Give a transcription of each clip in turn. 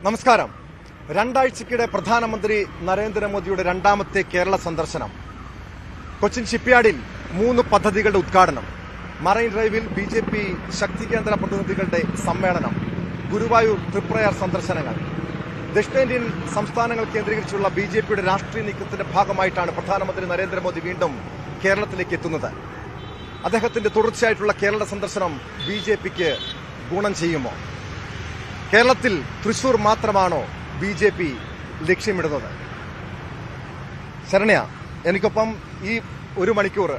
നമസ്കാരം. രണ്ടാഴ്ചക്കിടെ പ്രധാനമന്ത്രി നരേന്ദ്രമോദിയുടെ രണ്ടാമത്തെ കേരള സന്ദർശനം. കൊച്ചിൻ ഷിപ്പ്യാർഡിൽ 3 പദ്ധതികളുടെ ഉദ്ഘാടനം, മറൈൻ ഡ്രൈവിൽ BJP ശക്തി കേന്ദ്ര പ്രതിനിധികളുടെ സമ്മേളനം, ഗുരുവായൂർ തൃപ്രയാർ സന്ദർശനങ്ങൾ. ദക്ഷിണേന്ത്യൻ സംസ്ഥാനങ്ങൾ കേന്ദ്രീകരിച്ചുള്ള BJPയുടെ രാഷ്ട്രീയ നീക്കത്തിന്റെ ഭാഗമായിട്ടാണ് പ്രധാനമന്ത്രി നരേന്ദ്രമോദി വീണ്ടും കേരളത്തിലേക്ക് എത്തുന്നത്. അദ്ദേഹത്തിന്റെ തുടർച്ചയായിട്ടുള്ള കേരള സന്ദർശനം BJPക്ക് ഗുണം ചെയ്യുമോ? കേരളത്തിൽ തൃശൂർ മാത്രമാണോ BJP ലക്ഷ്യമിടുന്നത്? ശരണ്യ, എനിക്കൊപ്പം ഈ 1 മണിക്കൂർ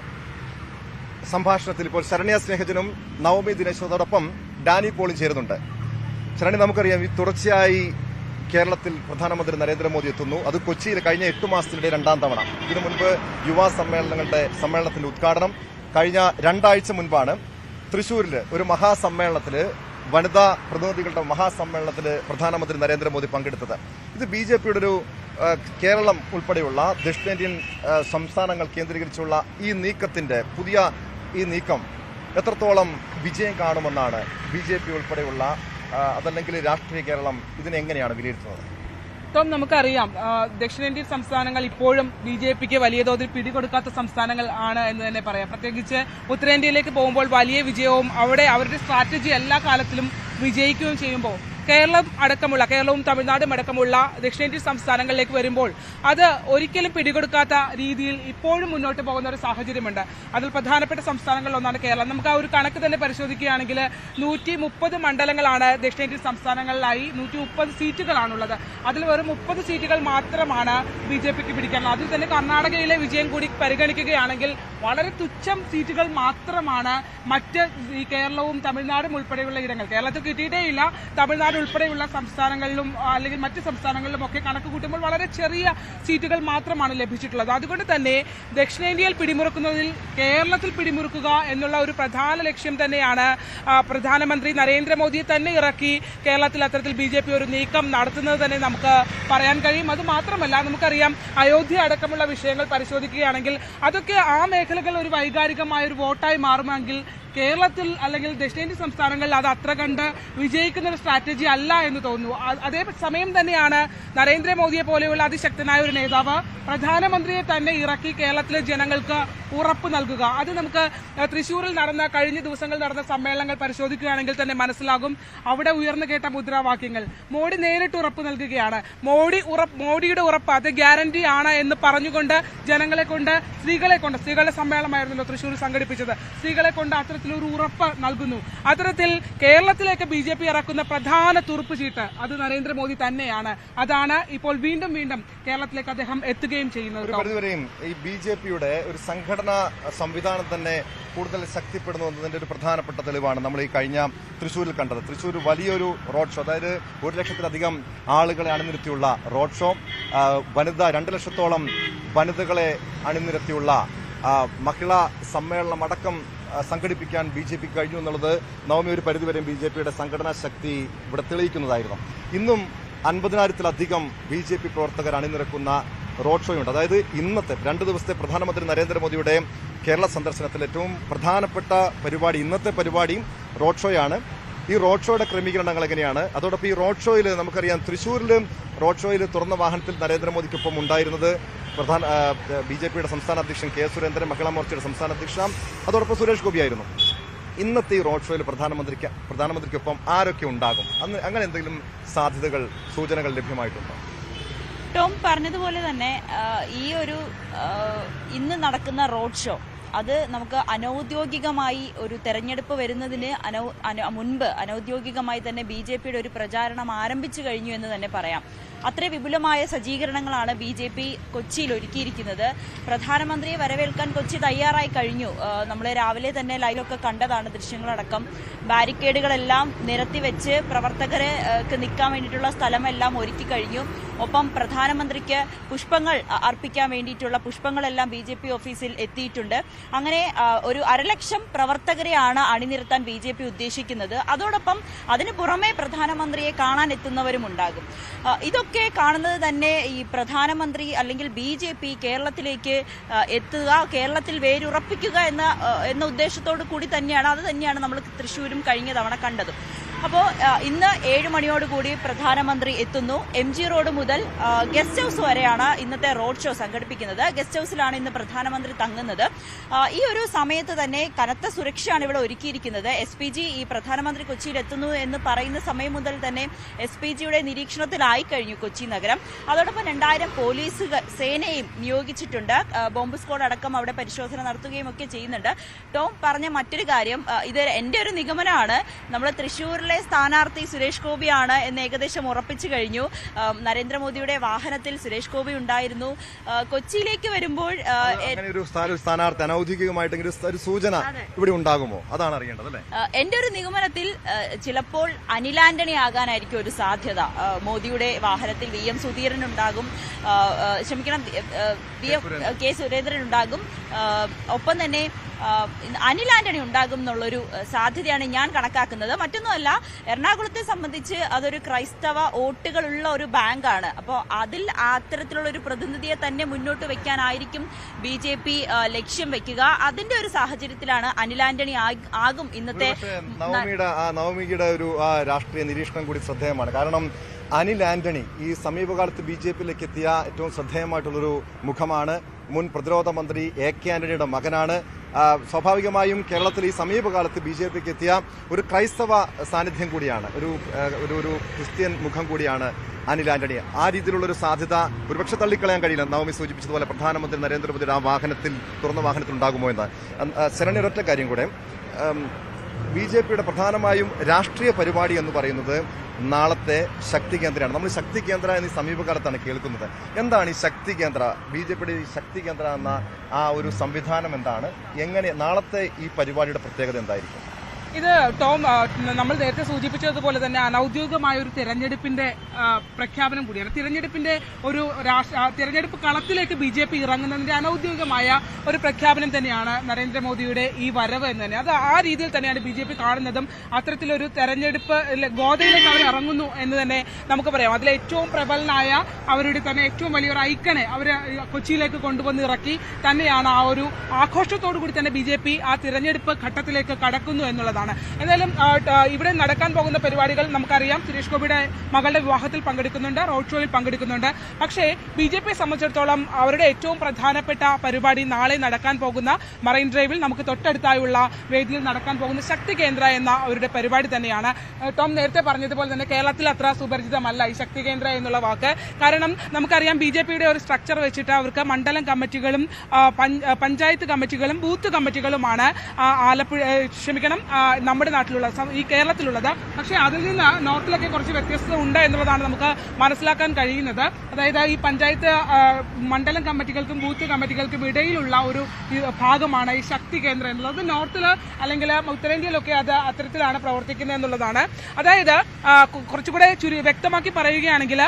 സംഭാഷണത്തിൽ ഇപ്പോൾ ശരണ്യ സ്നേഹജനും നവമി ദിനേശോടൊപ്പം ഡാനി പോളും ചേരുന്നുണ്ട്. ശരണ്യ, നമുക്കറിയാം, ഈ തുടർച്ചയായി കേരളത്തിൽ പ്രധാനമന്ത്രി നരേന്ദ്രമോദി എത്തുന്നു. അത് കൊച്ചിയിൽ കഴിഞ്ഞ 8 മാസത്തിനിടെ 2ാം തവണ. ഇതിനു മുൻപ് യുവാ സമ്മേളനത്തിന്റെ ഉദ്ഘാടനം, കഴിഞ്ഞ 2 ആഴ്ച മുൻപാണ് തൃശൂരിൽ ഒരു മഹാസമ്മേളനത്തിൽ, വനിതാ പ്രതിനിധികളുടെ മഹാസമ്മേളനത്തിൽ പ്രധാനമന്ത്രി നരേന്ദ്രമോദി പങ്കെടുത്തത്. ഇത് BJPയുടെ ഒരു കേരളം ഉൾപ്പെടെയുള്ള ദക്ഷിണേന്ത്യൻ സംസ്ഥാനങ്ങൾ കേന്ദ്രീകരിച്ചുള്ള ഈ നീക്കത്തിന്റെ പുതിയ ഈ നീക്കം എത്രത്തോളം വിജയം കാണുമെന്നാണ് BJP ഉൾപ്പെടെയുള്ള അതല്ലെങ്കിൽ രാഷ്ട്രീയ കേരളം ഇതിനെങ്ങനെയാണ് വിലയിരുത്തുന്നത്? നമുക്കറിയാം, ദക്ഷിണേന്ത്യൻ സംസ്ഥാനങ്ങൾ ഇപ്പോഴും BJPക്ക് വലിയ തോതിൽ പിടികൊടുക്കാത്ത സംസ്ഥാനങ്ങൾ ആണ് എന്ന് തന്നെ പറയാം. പ്രത്യേകിച്ച് ഉത്തരേന്ത്യയിലേക്ക് പോകുമ്പോൾ വലിയ വിജയവും അവിടെ അവരുടെ സ്ട്രാറ്റജി എല്ലാ കാലത്തിലും വിജയിക്കുകയും ചെയ്യുമ്പോൾ കേരളവും തമിഴ്നാടും അടക്കമുള്ള ദക്ഷിണേന്ത്യൻ സംസ്ഥാനങ്ങളിലേക്ക് വരുമ്പോൾ അത് ഒരിക്കലും പിടികൊടുക്കാത്ത രീതിയിൽ ഇപ്പോഴും മുന്നോട്ട് പോകുന്ന ഒരു സാഹചര്യമുണ്ട്. അതിൽ പ്രധാനപ്പെട്ട സംസ്ഥാനങ്ങളിലൊന്നാണ് കേരളം. നമുക്ക് ആ ഒരു കണക്ക് തന്നെ പരിശോധിക്കുകയാണെങ്കിൽ 130 മണ്ഡലങ്ങളാണ് ദക്ഷിണേന്ത്യൻ സംസ്ഥാനങ്ങളിലായി, 130 സീറ്റുകളാണുള്ളത്. അതിൽ വെറും 30 സീറ്റുകൾ മാത്രമാണ് BJPക്ക് പിടിക്കാനുള്ളത്. അതിൽ തന്നെ കർണാടകയിലെ വിജയം കൂടി പരിഗണിക്കുകയാണെങ്കിൽ വളരെ തുച്ഛം സീറ്റുകൾ മാത്രമാണ് മറ്റ് ഈ കേരളവും തമിഴ്നാടും ഉൾപ്പെടെയുള്ള ഇടങ്ങൾ. കേരളത്തിൽ കിട്ടിയിട്ടേയില്ല. തമിഴ്നാട് ഉൾപ്പെടെയുള്ള സംസ്ഥാനങ്ങളിലും അല്ലെങ്കിൽ മറ്റ് സംസ്ഥാനങ്ങളിലും ഒക്കെ കണക്ക് കൂട്ടുമ്പോൾ വളരെ ചെറിയ സീറ്റുകൾ മാത്രമാണ് ലഭിച്ചിട്ടുള്ളത്. അതുകൊണ്ട് തന്നെ ദക്ഷിണേന്ത്യയിൽ പിടിമുറുക്കുന്നതിൽ കേരളത്തിൽ പിടിമുറുക്കുക എന്നുള്ള ഒരു പ്രധാന ലക്ഷ്യം തന്നെയാണ് പ്രധാനമന്ത്രി നരേന്ദ്രമോദിയെ തന്നെ ഇറക്കി കേരളത്തിൽ അത്തരത്തിൽ BJP ഒരു നീക്കം നടത്തുന്നത് തന്നെ നമുക്ക് പറയാൻ കഴിയും. അതുമാത്രമല്ല, നമുക്കറിയാം, അയോധ്യ അടക്കമുള്ള വിഷയങ്ങൾ പരിശോധിക്കുകയാണെങ്കിൽ അതൊക്കെ ആ മേഖലകൾ ഒരു വൈകാരികമായ ഒരു വോട്ടായി മാറുമെങ്കിൽ കേരളത്തിൽ അല്ലെങ്കിൽ ദക്ഷിണേന്ത്യൻ സംസ്ഥാനങ്ങളിൽ അത് അത്ര കണ്ട് വിജയിക്കുന്ന ഒരു സ്ട്രാറ്റജി അല്ല എന്ന് തോന്നുന്നു. അതേ സമയം തന്നെയാണ് നരേന്ദ്രമോദിയെ പോലെയുള്ള അതിശക്തനായ ഒരു നേതാവ് പ്രധാനമന്ത്രിയെ തന്നെ ഇറക്കി കേരളത്തിലെ ജനങ്ങൾക്ക് ഉറപ്പ് നൽകുക. അത് നമുക്ക് തൃശ്ശൂരിൽ കഴിഞ്ഞ ദിവസങ്ങളിൽ നടന്ന സമ്മേളനങ്ങൾ പരിശോധിക്കുകയാണെങ്കിൽ തന്നെ മനസ്സിലാകും. അവിടെ ഉയർന്നു കേട്ട മുദ്രാവാക്യങ്ങൾ മോഡി നേരിട്ട് ഉറപ്പ് നൽകുകയാണ്. മോഡിയുടെ ഉറപ്പ് അത് ഗ്യാരണ്ടി ആണ് എന്ന് പറഞ്ഞുകൊണ്ട് സ്ത്രീകളുടെ സമ്മേളനമായിരുന്നല്ലോ തൃശ്ശൂരിൽ സംഘടിപ്പിച്ചത്. സ്ത്രീകളെ കൊണ്ട് അത്തരത്തിലൊരു ഉറപ്പ് നൽകുന്നു. അത്തരത്തിൽ കേരളത്തിലേക്ക് BJP ഇറക്കുന്ന പ്രധാന തുറുപ്പുചീട്ട് അത് നരേന്ദ്രമോദി തന്നെയാണ്. അതാണ് ഇപ്പോൾ വീണ്ടും കേരളത്തിലേക്ക് അദ്ദേഹം എത്തുകയും ചെയ്യുന്നത്. ഈ BJPയുടെ ഒരു സംഘടനാ സംവിധാനം തന്നെ കൂടുതൽ ശക്തിപ്പെടുന്നു എന്നതിന്റെ ഒരു പ്രധാനപ്പെട്ട തെളിവാണ് നമ്മൾ ഈ കഴിഞ്ഞ തൃശ്ശൂരിൽ കണ്ടത്. തൃശ്ശൂർ വലിയൊരു റോഡ് ഷോ, അതായത് 1 ലക്ഷത്തിലധികം ആളുകളെ അണിനിരത്തിയുള്ള റോഡ് ഷോ, 2 ലക്ഷത്തോളം വനിതകളെ അണിനിരത്തിയുള്ള മഹിളാ സമ്മേളനം അടക്കം സംഘടിപ്പിക്കാൻ BJP കഴിഞ്ഞു എന്നുള്ളത് നവമി ഒരു പരിധിവരെയും BJPയുടെ സംഘടനാ ശക്തി ഇവിടെ തെളിയിക്കുന്നതായിരുന്നു. ഇന്നും 50,000-ലധികം BJP പ്രവർത്തകർ അണിനിരക്കുന്ന റോഡ് ഷോയുണ്ട്. അതായത് ഇന്നത്തെ 2 ദിവസത്തെ പ്രധാനമന്ത്രി നരേന്ദ്രമോദിയുടെ കേരള സന്ദർശനത്തിൽ ഏറ്റവും പ്രധാനപ്പെട്ട പരിപാടി, ഇന്നത്തെ പരിപാടിയും റോഡ് ഷോയാണ്. ഈ റോഡ് ഷോയുടെ ക്രമീകരണങ്ങൾ എങ്ങനെയാണ്? അതോടൊപ്പം ഈ റോഡ് ഷോയിൽ നമുക്കറിയാം, തൃശ്ശൂരിൽ റോഡ് ഷോയിൽ തുറന്ന വാഹനത്തിൽ നരേന്ദ്രമോദിക്കൊപ്പം ഉണ്ടായിരുന്നത് BJPയുടെ സംസ്ഥാന അധ്യക്ഷൻ K. സുരേന്ദ്രൻ, മഹിളാ മോർച്ചയുടെ സംസ്ഥാന അധ്യക്ഷ, അതോടൊപ്പം സുരേഷ് ഗോപിയായിരുന്നു. ഇന്നത്തെ ഈ റോഡ് ഷോയിൽ പ്രധാനമന്ത്രിക്കൊപ്പം ആരൊക്കെ ഉണ്ടാകും? അങ്ങനെ എന്തെങ്കിലും സാധ്യതകൾ, സൂചനകൾ ലഭ്യമായിട്ടുണ്ടോ? ടോം പറഞ്ഞതുപോലെ തന്നെ ഈ ഒരു ഇന്ന് നടക്കുന്ന റോഡ് ഷോ അത് നമുക്ക് അനൌദ്യോഗികമായി ഒരു തെരഞ്ഞെടുപ്പ് വരുന്നതിന് മുൻപ് അനൌദ്യോഗികമായി തന്നെ BJPയുടെ ഒരു പ്രചാരണം ആരംഭിച്ചു കഴിഞ്ഞു എന്ന് തന്നെ പറയാം. അത്ര വിപുലമായ സജ്ജീകരണങ്ങളാണ് BJP കൊച്ചിയിൽ ഒരുക്കിയിരിക്കുന്നത്. പ്രധാനമന്ത്രിയെ വരവേൽക്കാൻ കൊച്ചി തയ്യാറായി കഴിഞ്ഞു. നമ്മൾ രാവിലെ തന്നെ ലൈവൊക്കെ കണ്ടതാണ്, ദൃശ്യങ്ങളടക്കം. ബാരിക്കേഡുകളെല്ലാം നിരത്തിവെച്ച് പ്രവർത്തകർക്ക് നിൽക്കാൻ വേണ്ടിയിട്ടുള്ള സ്ഥലമെല്ലാം ഒരുക്കി കഴിഞ്ഞു. ഒപ്പം പ്രധാനമന്ത്രിക്ക് പുഷ്പങ്ങൾ അർപ്പിക്കാൻ വേണ്ടിയിട്ടുള്ള പുഷ്പങ്ങളെല്ലാം BJP ഓഫീസിൽ എത്തിയിട്ടുണ്ട്. അങ്ങനെ ഒരു 1,00,000 പ്രവർത്തകരെയാണ് അണിനിരത്താൻ BJP ഉദ്ദേശിക്കുന്നത്. അതോടൊപ്പം അതിനു പുറമെ പ്രധാനമന്ത്രിയെ കാണാൻ എത്തുന്നവരുമുണ്ടാകും. ഇതൊക്കെ കാണുന്നത് തന്നെ ഈ പ്രധാനമന്ത്രി അല്ലെങ്കിൽ BJP കേരളത്തിലേക്ക് എത്തുക, കേരളത്തിൽ വേരുറപ്പിക്കുക എന്ന ഉദ്ദേശത്തോടു കൂടി തന്നെയാണ്. അത് തന്നെയാണ് നമ്മൾ തൃശ്ശൂരും കഴിഞ്ഞ തവണ കണ്ടത്. അപ്പോൾ ഇന്ന് 7 മണിയോടുകൂടി പ്രധാനമന്ത്രി എത്തുന്നു. MG റോഡ് മുതൽ ഗസ്റ്റ് ഹൌസ് വരെയാണ് ഇന്നത്തെ റോഡ് ഷോ സംഘടിപ്പിക്കുന്നത്. ഗസ്റ്റ് ഹൌസിലാണ് ഇന്ന് പ്രധാനമന്ത്രി തങ്ങുന്നത്. ഈ ഒരു സമയത്ത് തന്നെ കനത്ത സുരക്ഷയാണ് ഇവിടെ ഒരുക്കിയിരിക്കുന്നത്. SPG ഈ പ്രധാനമന്ത്രി കൊച്ചിയിൽ എത്തുന്നു എന്ന് പറയുന്ന സമയം മുതൽ തന്നെ SPGയുടെ നിരീക്ഷണത്തിലായി കഴിഞ്ഞു കൊച്ചി നഗരം. അതോടൊപ്പം 2000 പോലീസ് സേനയും നിയോഗിച്ചിട്ടുണ്ട്. ബോംബ് സ്ക്വാഡ് അടക്കം അവിടെ പരിശോധന നടത്തുകയും ഒക്കെ ചെയ്യുന്നുണ്ട്. ടോം പറഞ്ഞ മറ്റൊരു കാര്യം, ഇത് എന്റെ ഒരു നിഗമനമാണ്, നമ്മൾ തൃശ്ശൂരിലെ സ്ഥാനാർത്ഥി സുരേഷ് ഗോപിയാണ് എന്ന് ഏകദേശം ഉറപ്പിച്ചു കഴിഞ്ഞു. നരേന്ദ്രമോദിയുടെ വാഹനത്തിൽ സുരേഷ് ഗോപി ഉണ്ടായിരുന്നു. കൊച്ചിയിലേക്ക് വരുമ്പോൾ സ്ഥാനാർത്ഥി അനൌദ്യോഗികമായിട്ട് ഒരു സൂചന ഇവിടെ ഉണ്ടാകുമോ, അതാണ് അറിയേണ്ടത് അല്ലേ? എന്റെ ഒരു നിഗമനത്തിൽ ചിലപ്പോൾ അനിൽ ആന്റണി ആകാനായിരിക്കും ഒരു സാധ്യത. മോദിയുടെ വാഹനത്തിൽ VM സുധീരൻ ഉണ്ടാകും, ക്ഷമിക്കണം, K സുരേന്ദ്രൻ ഉണ്ടാകും, ഒപ്പം തന്നെ അനിൽ ആന്റണി ഉണ്ടാകും എന്നുള്ളൊരു സാധ്യതയാണ് ഞാൻ കണക്കാക്കുന്നത്. മറ്റൊന്നുമല്ല, എറണാകുളത്തെ സംബന്ധിച്ച് അതൊരു ക്രൈസ്തവ വോട്ടുകളുള്ള ഒരു ബാങ്കാണ്. അപ്പോൾ അതിൽ അത്തരത്തിലുള്ള ഒരു പ്രതിനിധിയെ തന്നെ മുന്നോട്ട് വെക്കാനായിരിക്കും BJP ലക്ഷ്യം വെക്കുക. അതിന്റെ ഒരു സാഹചര്യത്തിലാണ് അനിൽ ആന്റണി ആകും ഇന്നത്തെ. നവമിയുടെ ഒരു രാഷ്ട്രീയ നിരീക്ഷണം കൂടി ശ്രദ്ധേയമാണ്. കാരണം അനിൽ ആന്റണി ഈ സമീപകാലത്ത് BJPയിലേക്ക് എത്തിയ ഏറ്റവും ശ്രദ്ധേയമായിട്ടുള്ളൊരു മുഖമാണ്. മുൻ പ്രതിരോധ മന്ത്രി AK ആന്റണിയുടെ മകനാണ്. സ്വാഭാവികമായും കേരളത്തിൽ ഈ സമീപകാലത്ത് BJPക്ക് എത്തിയ ഒരു ക്രൈസ്തവ സാന്നിധ്യം കൂടിയാണ്, ഒരു ക്രിസ്ത്യൻ മുഖം കൂടിയാണ് അനിൽ ആന്റണി. ആ രീതിയിലുള്ളൊരു സാധ്യത ഒരുപക്ഷെ തള്ളിക്കളയാൻ കഴിയില്ല. നവമി സൂചിപ്പിച്ചതുപോലെ പ്രധാനമന്ത്രി നരേന്ദ്രമോദിയുടെ ആ വാഹനത്തിൽ, തുറന്ന വാഹനത്തിൽ ഉണ്ടാകുമോ എന്ന്. ശരണ്യ, ഒരൊറ്റ കാര്യം കൂടെ, BJPയുടെ പ്രധാനമായും രാഷ്ട്രീയ പരിപാടി എന്ന് പറയുന്നത് നാളത്തെ ശക്തി കേന്ദ്രമാണ്. നമ്മൾ ശക്തി കേന്ദ്ര എന്നീ സമീപകാലത്താണ് കേൾക്കുന്നത്. എന്താണ് ഈ ശക്തി കേന്ദ്ര, BJPയുടെ ഈ ശക്തി കേന്ദ്ര എന്ന ആ ഒരു സംവിധാനം എന്താണ്? എങ്ങനെ നാളത്തെ ഈ പരിപാടിയുടെ പ്രത്യേകത എന്തായിരിക്കും? ഇത് ടോം, നമ്മൾ നേരത്തെ സൂചിപ്പിച്ചതുപോലെ തന്നെ അനൌദ്യോഗികമായ ഒരു തെരഞ്ഞെടുപ്പിന്റെ പ്രഖ്യാപനം കൂടിയാണ്. തിരഞ്ഞെടുപ്പ് കളത്തിലേക്ക് BJP ഇറങ്ങുന്നതിന്റെ അനൌദ്യോഗികമായ ഒരു പ്രഖ്യാപനം തന്നെയാണ് നരേന്ദ്രമോദിയുടെ ഈ വരവ് എന്ന് തന്നെ. അത് ആ രീതിയിൽ തന്നെയാണ് BJP കാണുന്നതും. അത്തരത്തിലൊരു തെരഞ്ഞെടുപ്പ് ഗോതയിലേക്ക് അവർ ഇറങ്ങുന്നു എന്ന് തന്നെ നമുക്ക് പറയാം. അതിലെ ഏറ്റവും പ്രബലനായ അവരുടെ തന്നെ ഏറ്റവും വലിയൊരു ഐക്കണെ അവർ കൊച്ചിയിലേക്ക് കൊണ്ടുവന്ന് ഇറക്കി തന്നെയാണ് ആ ഒരു ആഘോഷത്തോടു കൂടി തന്നെ BJP ആ തിരഞ്ഞെടുപ്പ് ഘട്ടത്തിലേക്ക് കടക്കുന്നു എന്നുള്ളതാണ്. എന്തായാലും ഇവിടെ നടക്കാൻ പോകുന്ന പരിപാടികൾ നമുക്കറിയാം. സുരേഷ് ഗോപിയുടെ മകളുടെ വിവാഹത്തിൽ പങ്കെടുക്കുന്നുണ്ട്, റോഡ് ഷോയിൽ പങ്കെടുക്കുന്നുണ്ട്. പക്ഷേ BJPയെ സംബന്ധിച്ചിടത്തോളം അവരുടെ ഏറ്റവും പ്രധാനപ്പെട്ട പരിപാടി നാളെ നടക്കാൻ പോകുന്ന മറൈൻ ഡ്രൈവിൽ നമുക്ക് തൊട്ടടുത്തായുള്ള വേദിയിൽ നടക്കാൻ പോകുന്ന ശക്തി കേന്ദ്ര എന്ന അവരുടെ പരിപാടി തന്നെയാണ്. ടോം നേരത്തെ പറഞ്ഞതുപോലെ തന്നെ കേരളത്തിൽ അത്ര സുപരിചിതമല്ല ഈ ശക്തി കേന്ദ്ര എന്നുള്ള വാക്ക്. കാരണം നമുക്കറിയാം BJPയുടെ ഒരു സ്ട്രക്ചർ വെച്ചിട്ട് അവർക്ക് മണ്ഡലം കമ്മിറ്റികളും പഞ്ചായത്ത് കമ്മിറ്റികളും ബൂത്ത് കമ്മിറ്റികളുമാണ് നമ്മുടെ നാട്ടിലുള്ള ഈ കേരളത്തിലുള്ളത്. പക്ഷേ അതിൽ നിന്ന് നോർത്തിലൊക്കെ കുറച്ച് വ്യത്യസ്തത ഉണ്ട് എന്നുള്ളതാണ് നമുക്ക് മനസ്സിലാക്കാൻ കഴിയുന്നത്. അതായത് ഈ പഞ്ചായത്ത് മണ്ഡലം കമ്മിറ്റികൾക്കും ബൂത്ത് കമ്മിറ്റികൾക്കും ഇടയിലുള്ള ഒരു ഭാഗമാണ് ഈ ശക്തി കേന്ദ്രം എന്നുള്ളത്. നോർത്തിൽ അല്ലെങ്കിൽ ഉത്തരേന്ത്യയിലൊക്കെ അത് അത്തരത്തിലാണ് പ്രവർത്തിക്കുന്നത് എന്നുള്ളതാണ്. അതായത് കുറച്ചുകൂടെ വ്യക്തമാക്കി പറയുകയാണെങ്കിൽ